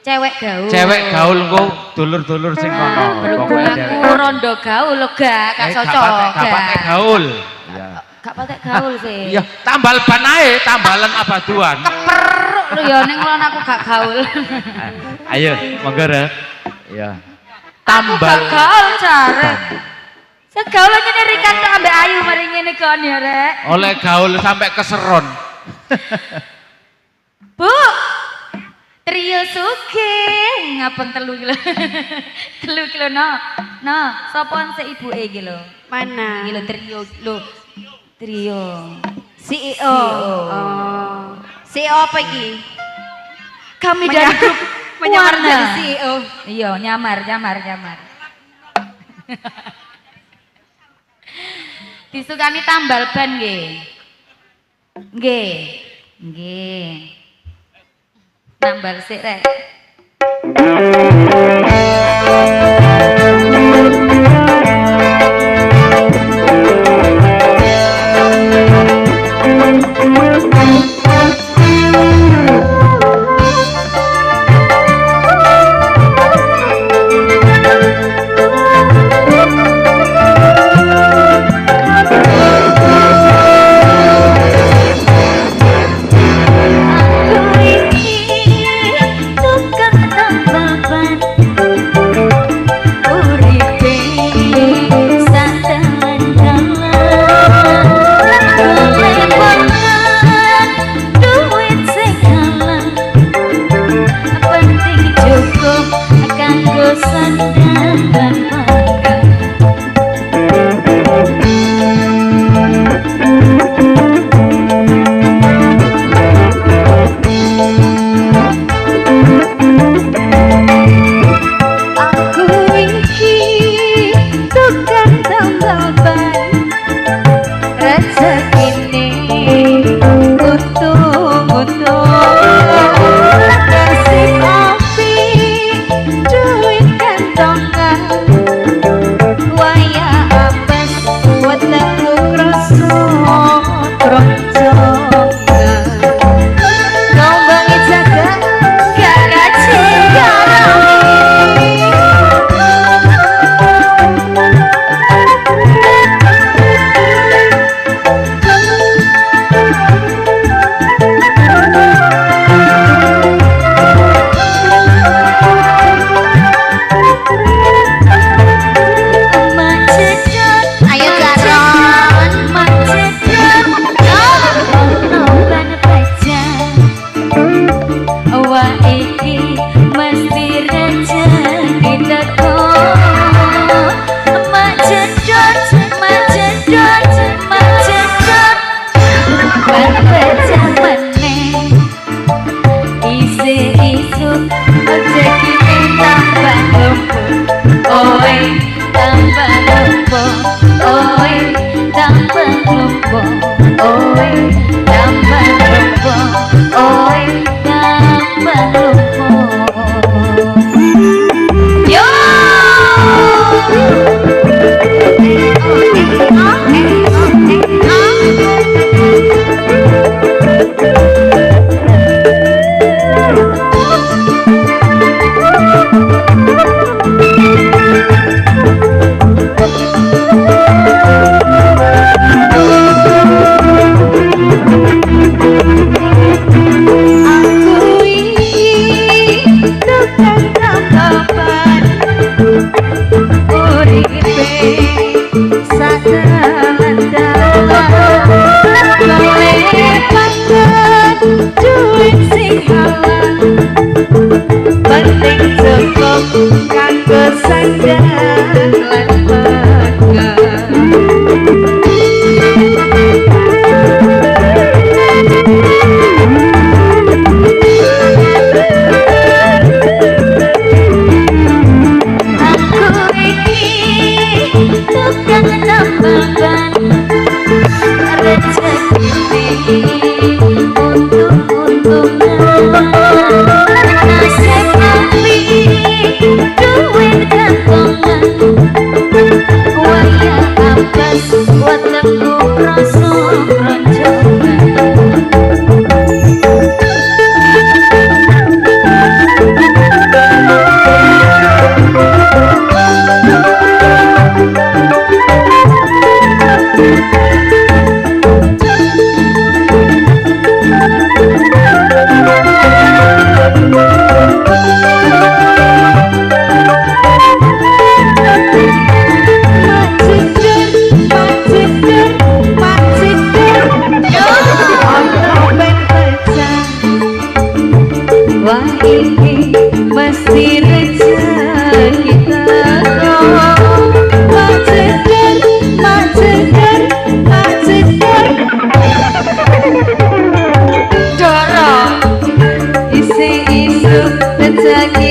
cewek gaul. Cewek gaul engko dulur-dulur sing kono. Berhubung aku rondo gaul lo gak cocok. Gak pakai gaul. Iya. Gak pakai gaul sih. Iya, tambal ban ae, tambalan abaduan. Keperuk lu ya ning lon aku gak gaul. Ayo, monggo Rek. Iya. Aku gak gaul, Ca. Rek. Segaul ngene Rika tok ambek Ayu mari ngene kon ya, Rek. Oleh gaul sampai keseron. Bu. Trio Sugih, ngapen 3 kilo. 3 kilo no. No, sapa sik ibuke iki lho. Mana? Iki lho trio lho. Trio. CEO. Oh. CEO apa iki? Kami dari grup Menyamar Warna. jadi CEO. Iya, nyamar. Disukani tambal ban nggih. Nggih. Tambal sik rek.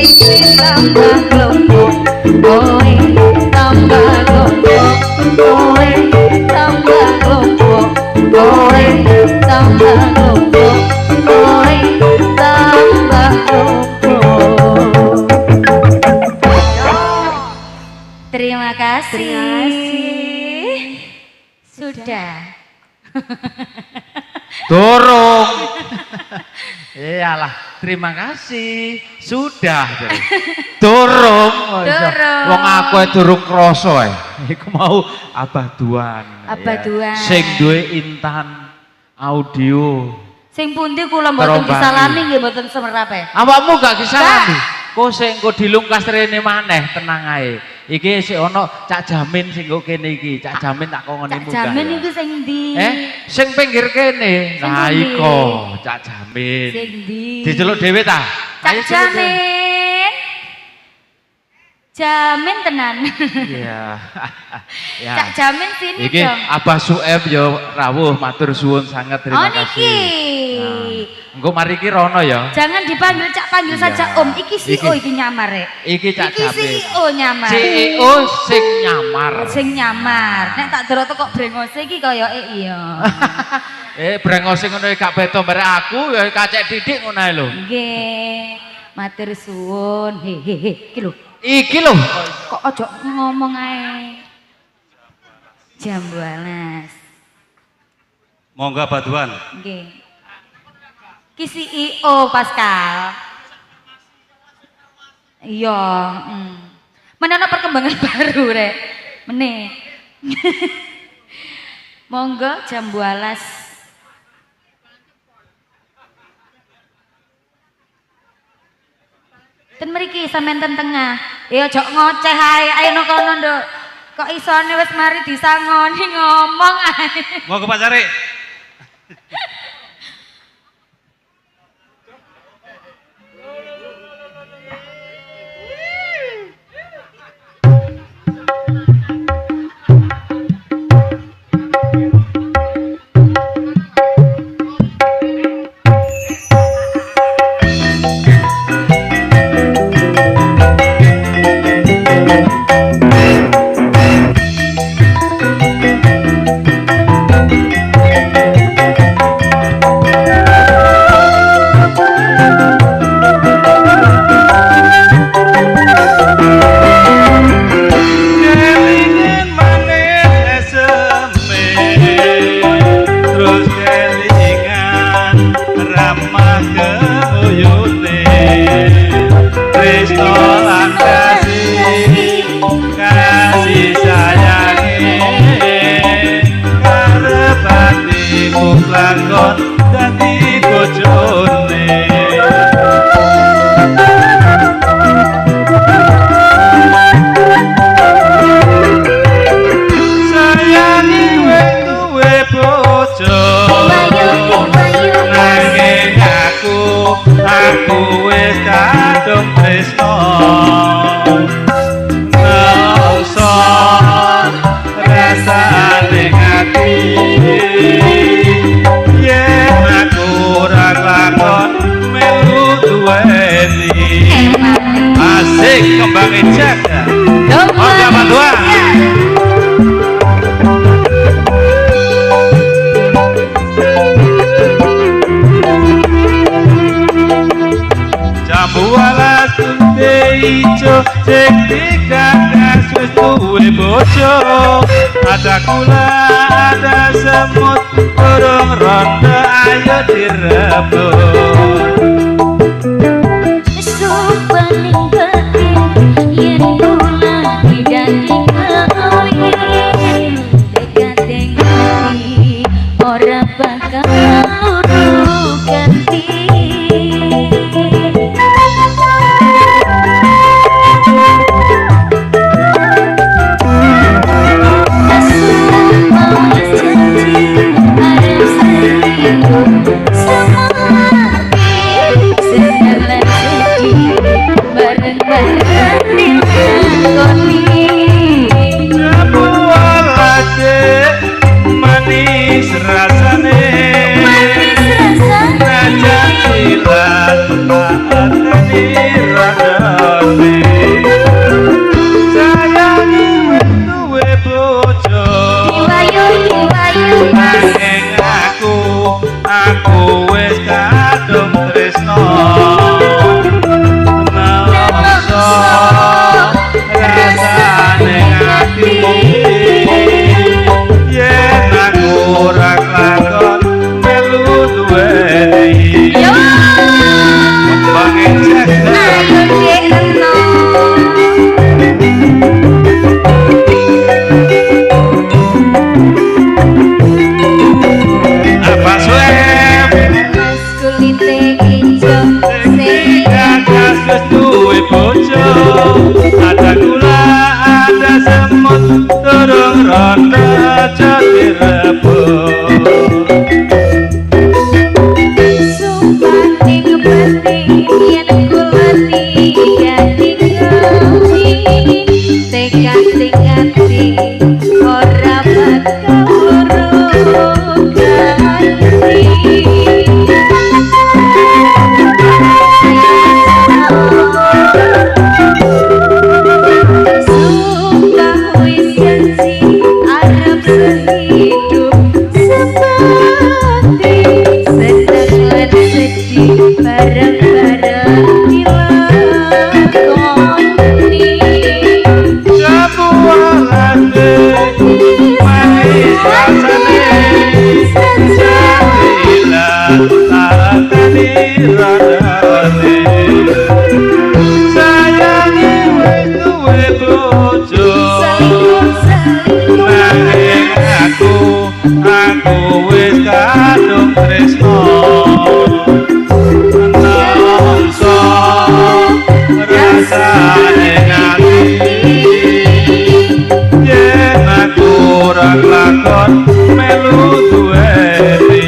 tambah kelompok kowe tambah kelompok kowe tambah kelompok kowe tambah kelompok kowe tambah kelompok. Terima kasih. Sudah. Dorong. Iyalah, terima kasih. Sudah. Dorong. Dorong. Wong aku durung krasa iku mau abaduan. Abaduan. Sing duwe Intan Audio. Sing pundi kula mboten Terombang. disalami nggih mboten semerape. Awakmu gak disalami. Kok sing engko dilungkas rene maneh, tenang ae. Iki sik ono Cak Jamin sing kok kene iki. Cak Jamin tak kongoni Cak munggah. Jamin ya. iku sing ndi? Sing pinggir kene. Sing Nah pundi? iko Cak Jamin. Sing ndi? Diceluk dhewe ta? Cak Ayo, celuk dhewe. Jamin. Jamin tenan. Iya. Ya. Cak Jamin sini Iki dong. Abah Sueb yo rawuh matur suwun sangat terima Oh niki. kasih. Engko mari iki rono ya. Jangan dipanggil Cak, panggil Iya. saja Om. Iki CEO iki nyamar rek. Iki Cak Iki Jamin. CEO nyamar. CEO sing nyamar. Sing nyamar. Nek tak delok kok brengose iki koyoke iya. Brengos sing ngono gak beda barek aku ya kacek didik ngono ae lho. Nggih. Matur suwun. Hehehe. Iki lho. Iki lho. Kok ojo ngomong ae. Jam 12. Monggo Baduan. Nggih. Ki CEO Pascal. Iya, Mana ana perkembangan baru rek. Meneh. Monggo jam 12. Ten mriki sampean ten tengah. Ya ojo ngoceh ae, ayo nang kono nduk. Kok isone wis mari disangoni ngomong ae. Monggo Pak Sari. Lakon dadi bojone sayangi wis duwe bojo nanging aku wis kadung tresno nongso rasane ati yen aku ora lakon melu duweni asik kembangin jaga Monggo Baduan jambu alas tunde ijo sing dikakas wis duwe bojo ada kula ada semut burung ronda ayo direbut paling penting yen kula dadi kawin dekateng hati ora bakal ganti semua semut durung rondo jati rebut. Sumpah ning pati yen kula tinggali kami tekad sing ati ora bakal urung ganti. Sumpah wis janji arep sehidup sepati seneng lan sedih bareng-bareng dilakoni. Jabualane manis rasane jadilah takani radane. Sayangi wis duwe bojo nanging aku wis kadung tresno. Nongso rasane ngati yen aku ora lakon melu duweni.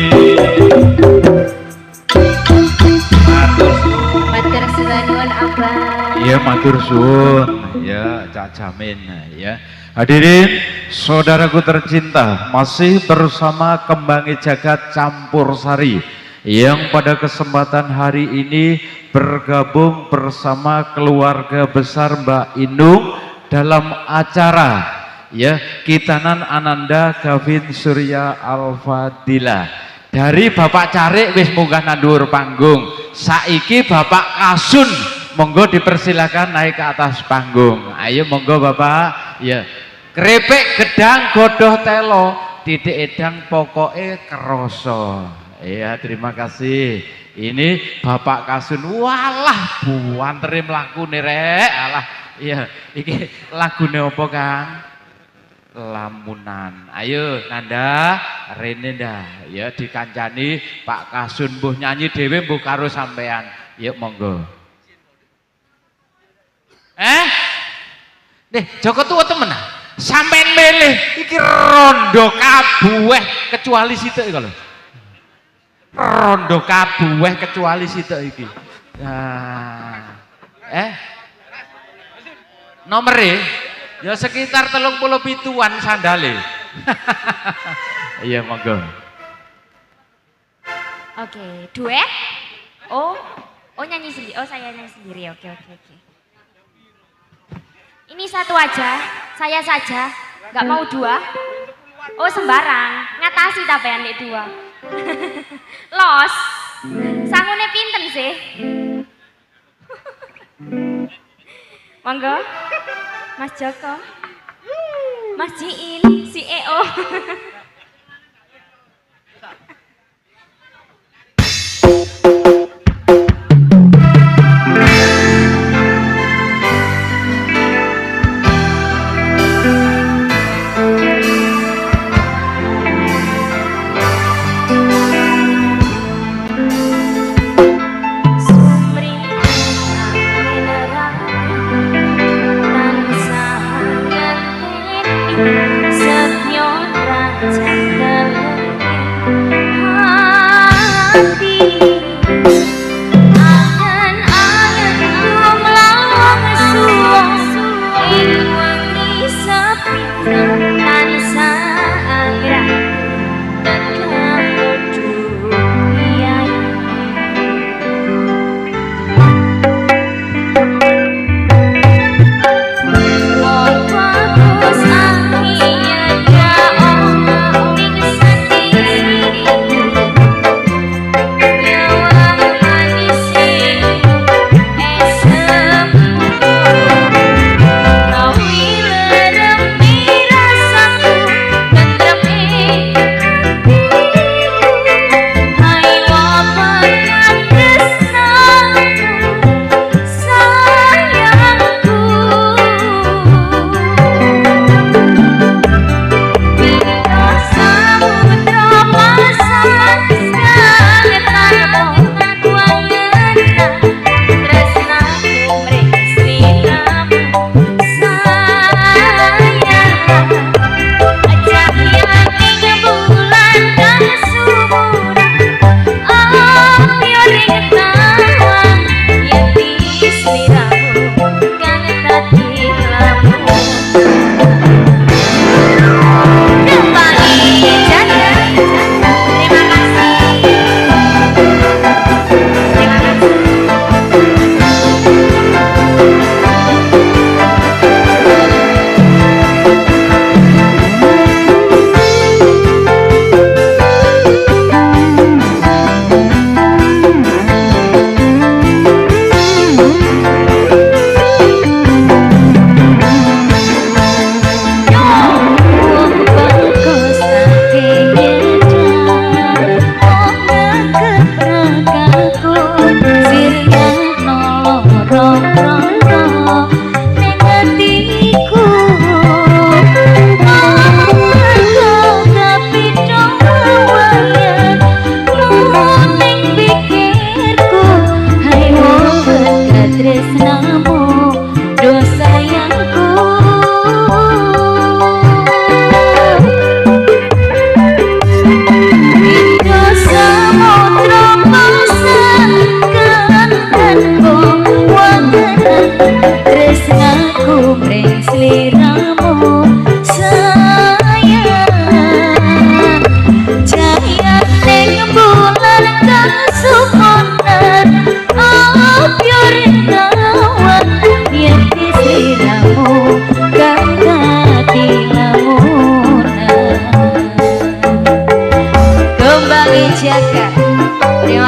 Matur suwun Abang. Ya matur suwun ya Cak Jamin ya. Hadirin saudaraku tercinta, masih bersama Kembangi Jagat Campur Sari yang pada kesempatan hari ini bergabung bersama keluarga besar Mbak Inung dalam acara ya Kitanan Ananda Gavin Surya Al-Fadila. Dari Bapak Carik wis munggah nandur panggung, saiki Bapak Kasun monggo dipersilakan naik ke atas panggung. Ayo monggo Bapak ya. Krepek gedang godoh telo titik edang pokoke kroso. Iya terima kasih. Ini Bapak Kasun. Walah buanteri mlakune rek. Alah iya iki lagune apa Kang? Lamunan. Ayo Nanda rene ndah ya dikancani Pak Kasun mbuh nyanyi dhewe mbuh karo sampean. Yuk monggo. Nih Joko tuwa temen sampean milih iki rondo kabueh kecuali sitok iki lho. Rondo kabueh kecuali sitok iki. Nah. Nomere ya sekitar 37-an sandale. Iya monggo. Oke, duet. Oh nyanyi sendiri. Oh saya nyanyi sendiri. Oke. Ini satu aja, saya saja, nggak mau dua. Oh sembarang, ngatasi tapean nek dua. Los, sangune pinten sih? Monggo, Mas Joko, Mas Jiin, si EO.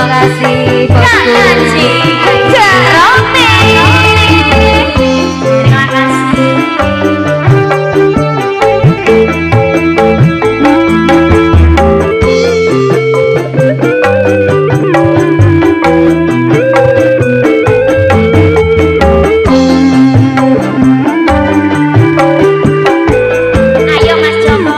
Terima kasih bosku. Jerome. Terima kasih. Ayo Mas Joko.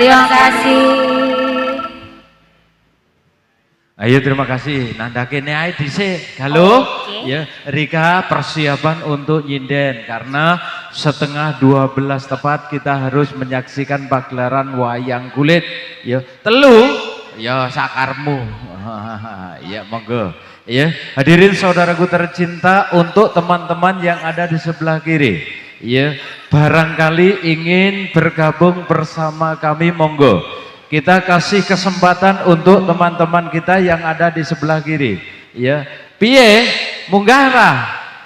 Terima kasih. Ayo terima kasih. Nandakene ae dhisik. Halo. Ya, Rika persiapan untuk nyinden karena setengah 12 tepat kita harus menyaksikan pagelaran wayang kulit. Ya, telu. Ya sakarmu. Ya monggo. Ya, hadirin saudaraku tercinta, untuk teman-teman yang ada di sebelah kiri. Ya, barangkali ingin bergabung bersama kami, monggo. Kita kasih kesempatan untuk teman-teman kita yang ada di sebelah kiri. Ya, piye? Munggah lah.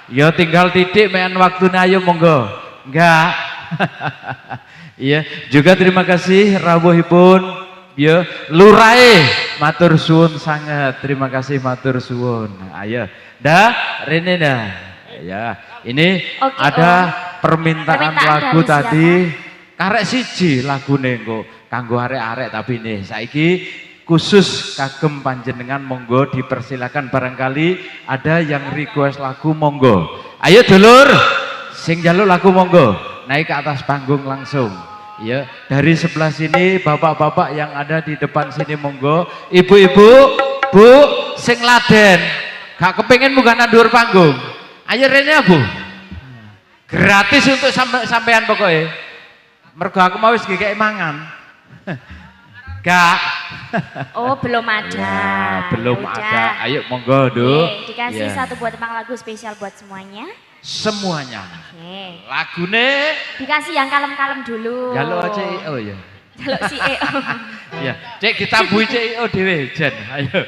Ya tinggal titik mean waktu ayo monggo. Enggak. Ya, juga terima kasih rawuhipun ya lurae matur suwun sangat. Terima kasih matur suwun. Ayo. Dah, rene dah. Ya, ini ada permintaan lagu tadi karek siji lagune engko kanggo arek-arek, tapi nih saiki khusus kagem panjenengan, monggo dipersilakan. Barangkali ada yang request lagu, monggo. Ayo dulur sing njaluk lagu monggo naik ke atas panggung langsung. Ya, dari sebelah sini bapak-bapak yang ada di depan sini monggo. Ibu-ibu, Bu sing laden gak kepengin munggah nang dhuwur panggung. Ayo rene Bu. Gratis untuk sampean pokoknya. Mergo aku mau wis gek mangan. Gak. Oh, belum ada. Ya, belum Udah. ada. Ayo monggo, Du. Dikasih Ya. satu buat tembang lagu spesial buat semuanya. Semuanya. Oke. Lagune Dikasih yang kalem-kalem dulu. jaluk CEO ya. Jaluk CEO. Ya, Cek ditabui CEO dhewe jen. Ayo.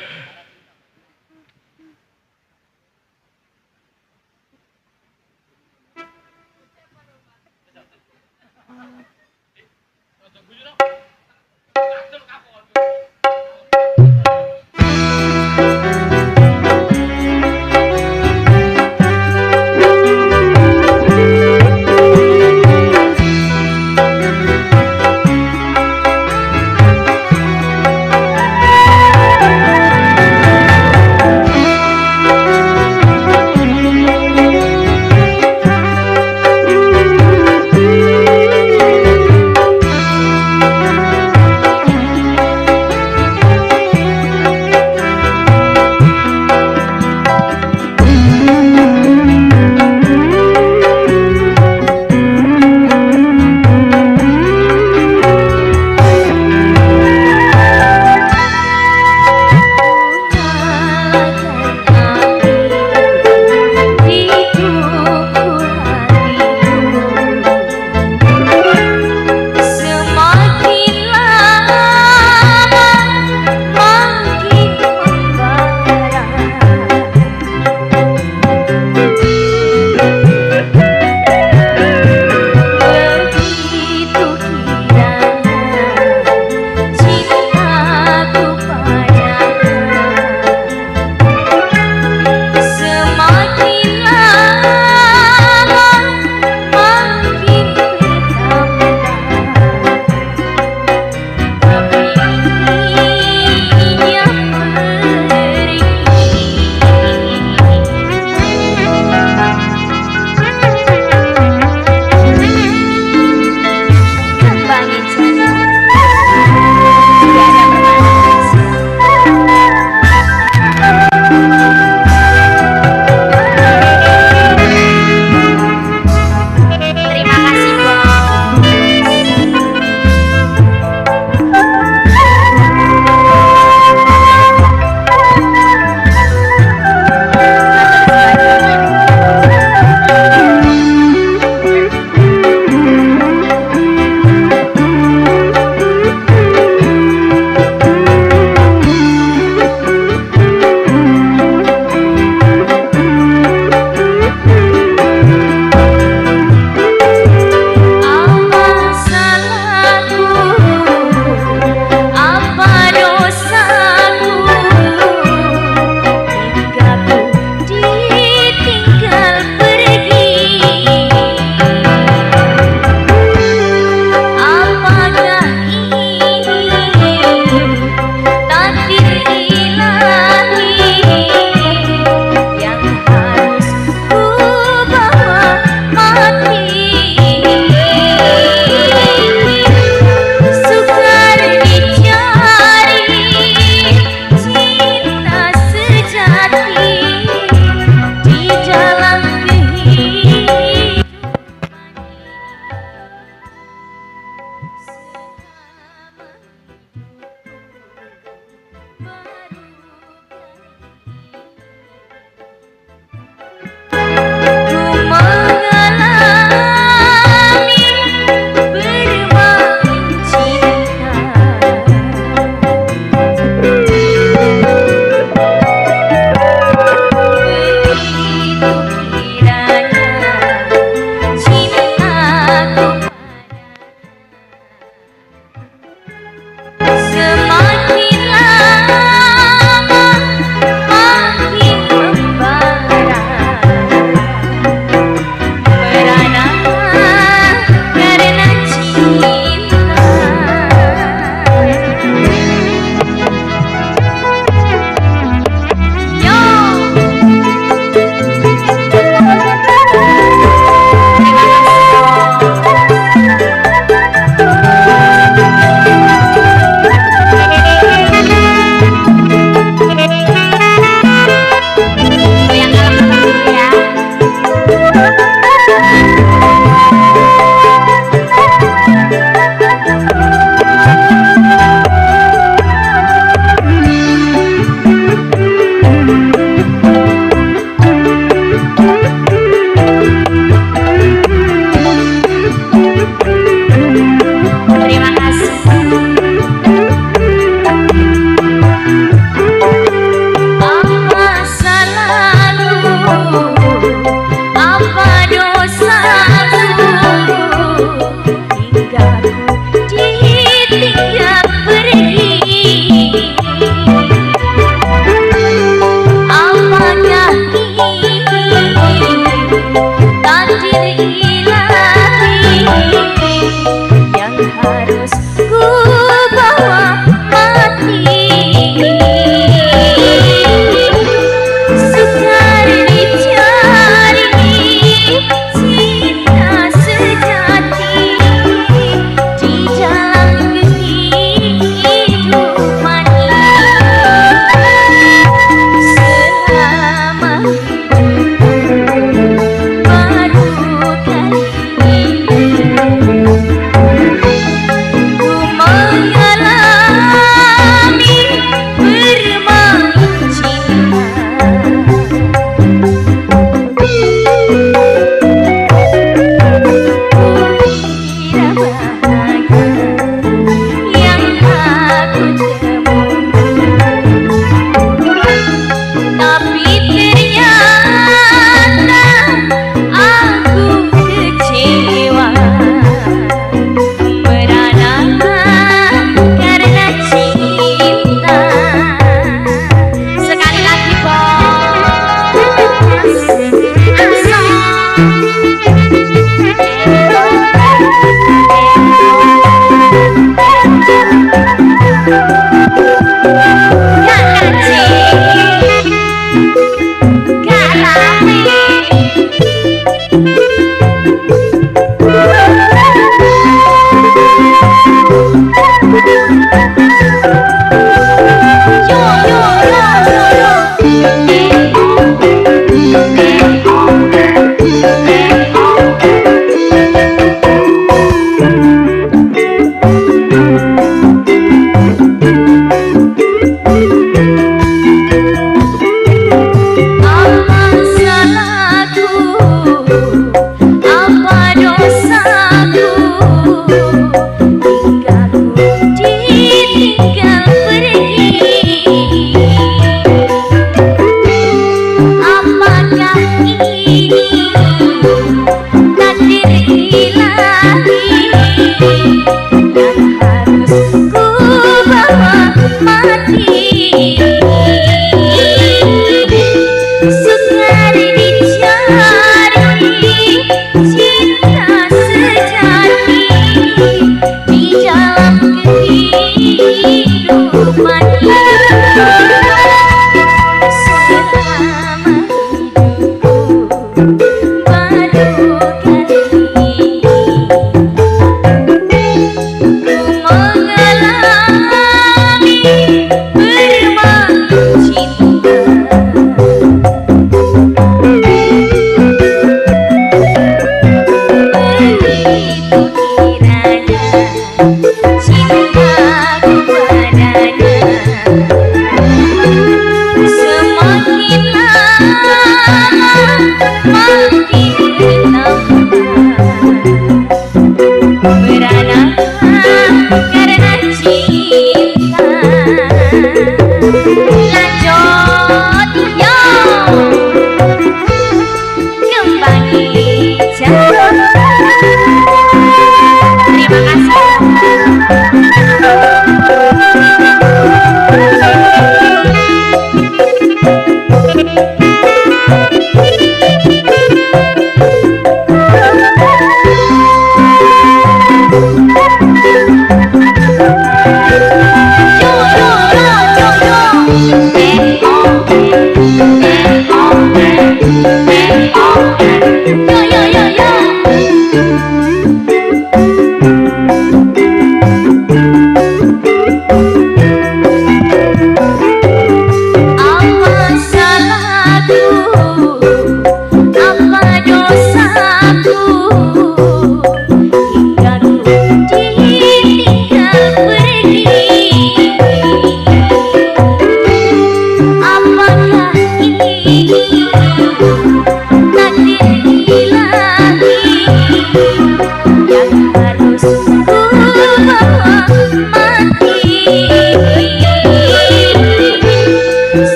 lanjut yo kembang hijau.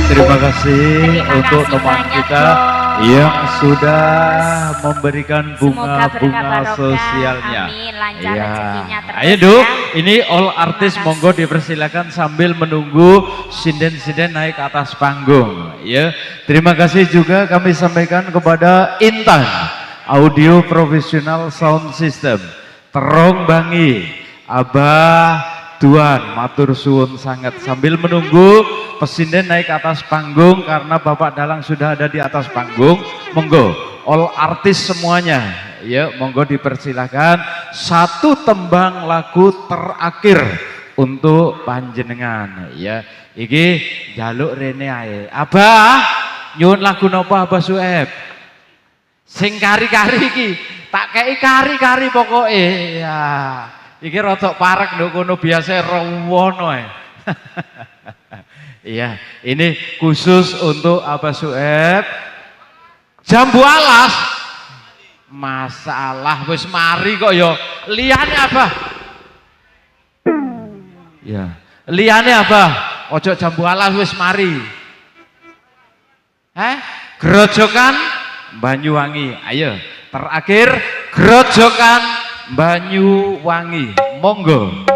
Terima kasih untuk teman kita yang sudah memberikan bunga-bunga sosialnya. Amin, lancar Ya. rezekinya terus. Ayo Duk, ya. ini all artis monggo dipersilakan sambil menunggu sinden-sinden naik ke atas panggung. Ya, terima kasih juga kami sampaikan kepada Intan Audio Professional Sound System, Terong Bangi, Abah Tuan, matur suwun sangat. Sambil menunggu pesinden naik ke atas panggung karena Bapak Dalang sudah ada di atas panggung, monggo all artis semuanya, ya monggo dipersilakan satu tembang lagu terakhir untuk panjenengan, ya. Iki jaluk rene ae. Abah, nyuwun lagu napa Abah Sueb? Sing kari-kari iki, tak kei kari-kari pokoke. Ya. Iki rotok parek nduk kono biasa rewono ae. Iya, ini khusus untuk Abah Sueb. Jambu alas. Masalah wis mari kok ya. Liyane Abah. Ya, liyane Abah. Ojo jambu alas wis mari. Grojokan Banyuwangi. Ayo, terakhir Grojokan Banyuwangi. Monggo.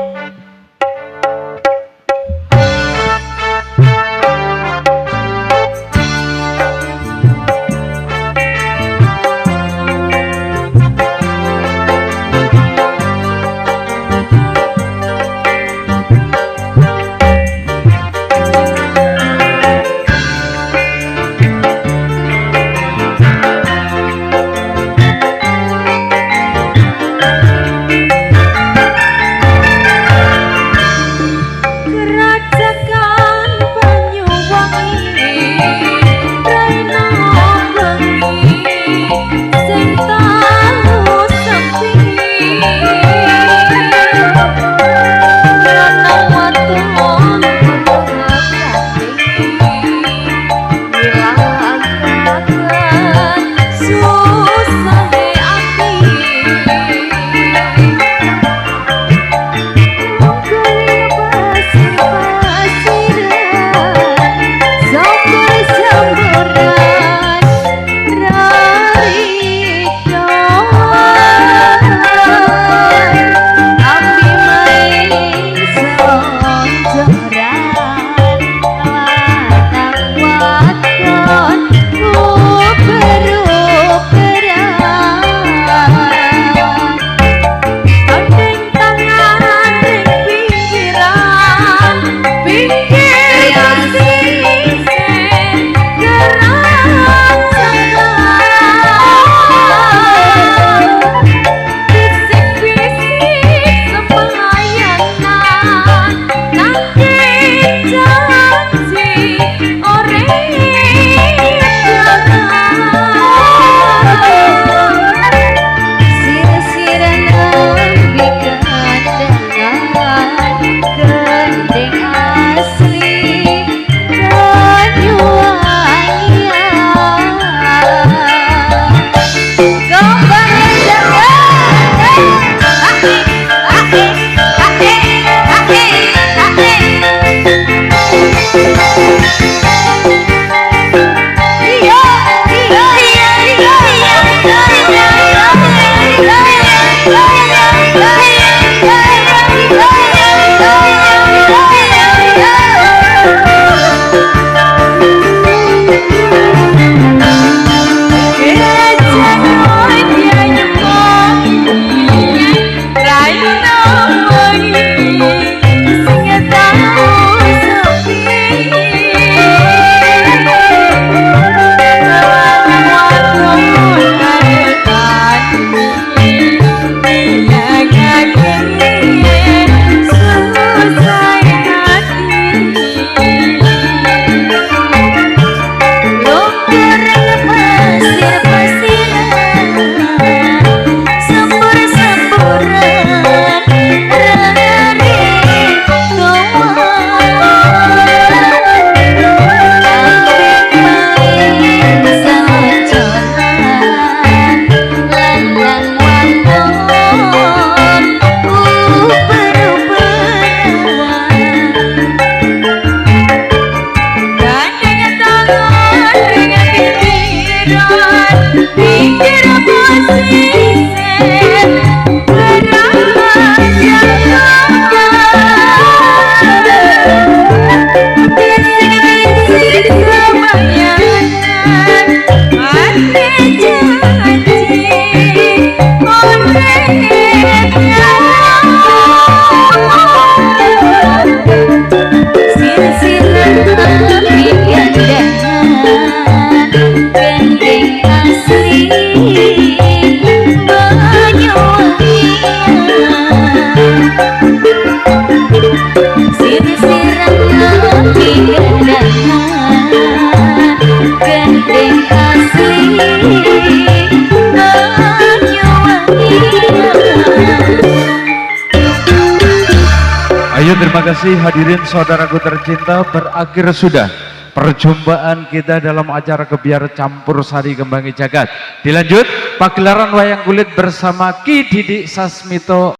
Ayo, terima kasih hadirin saudaraku tercinta, berakhir sudah perjumpaan kita dalam acara Gebiar Campur Sari Kembangi Jagat. Dilanjut pagelaran wayang kulit bersama Ki Didik Sasmito.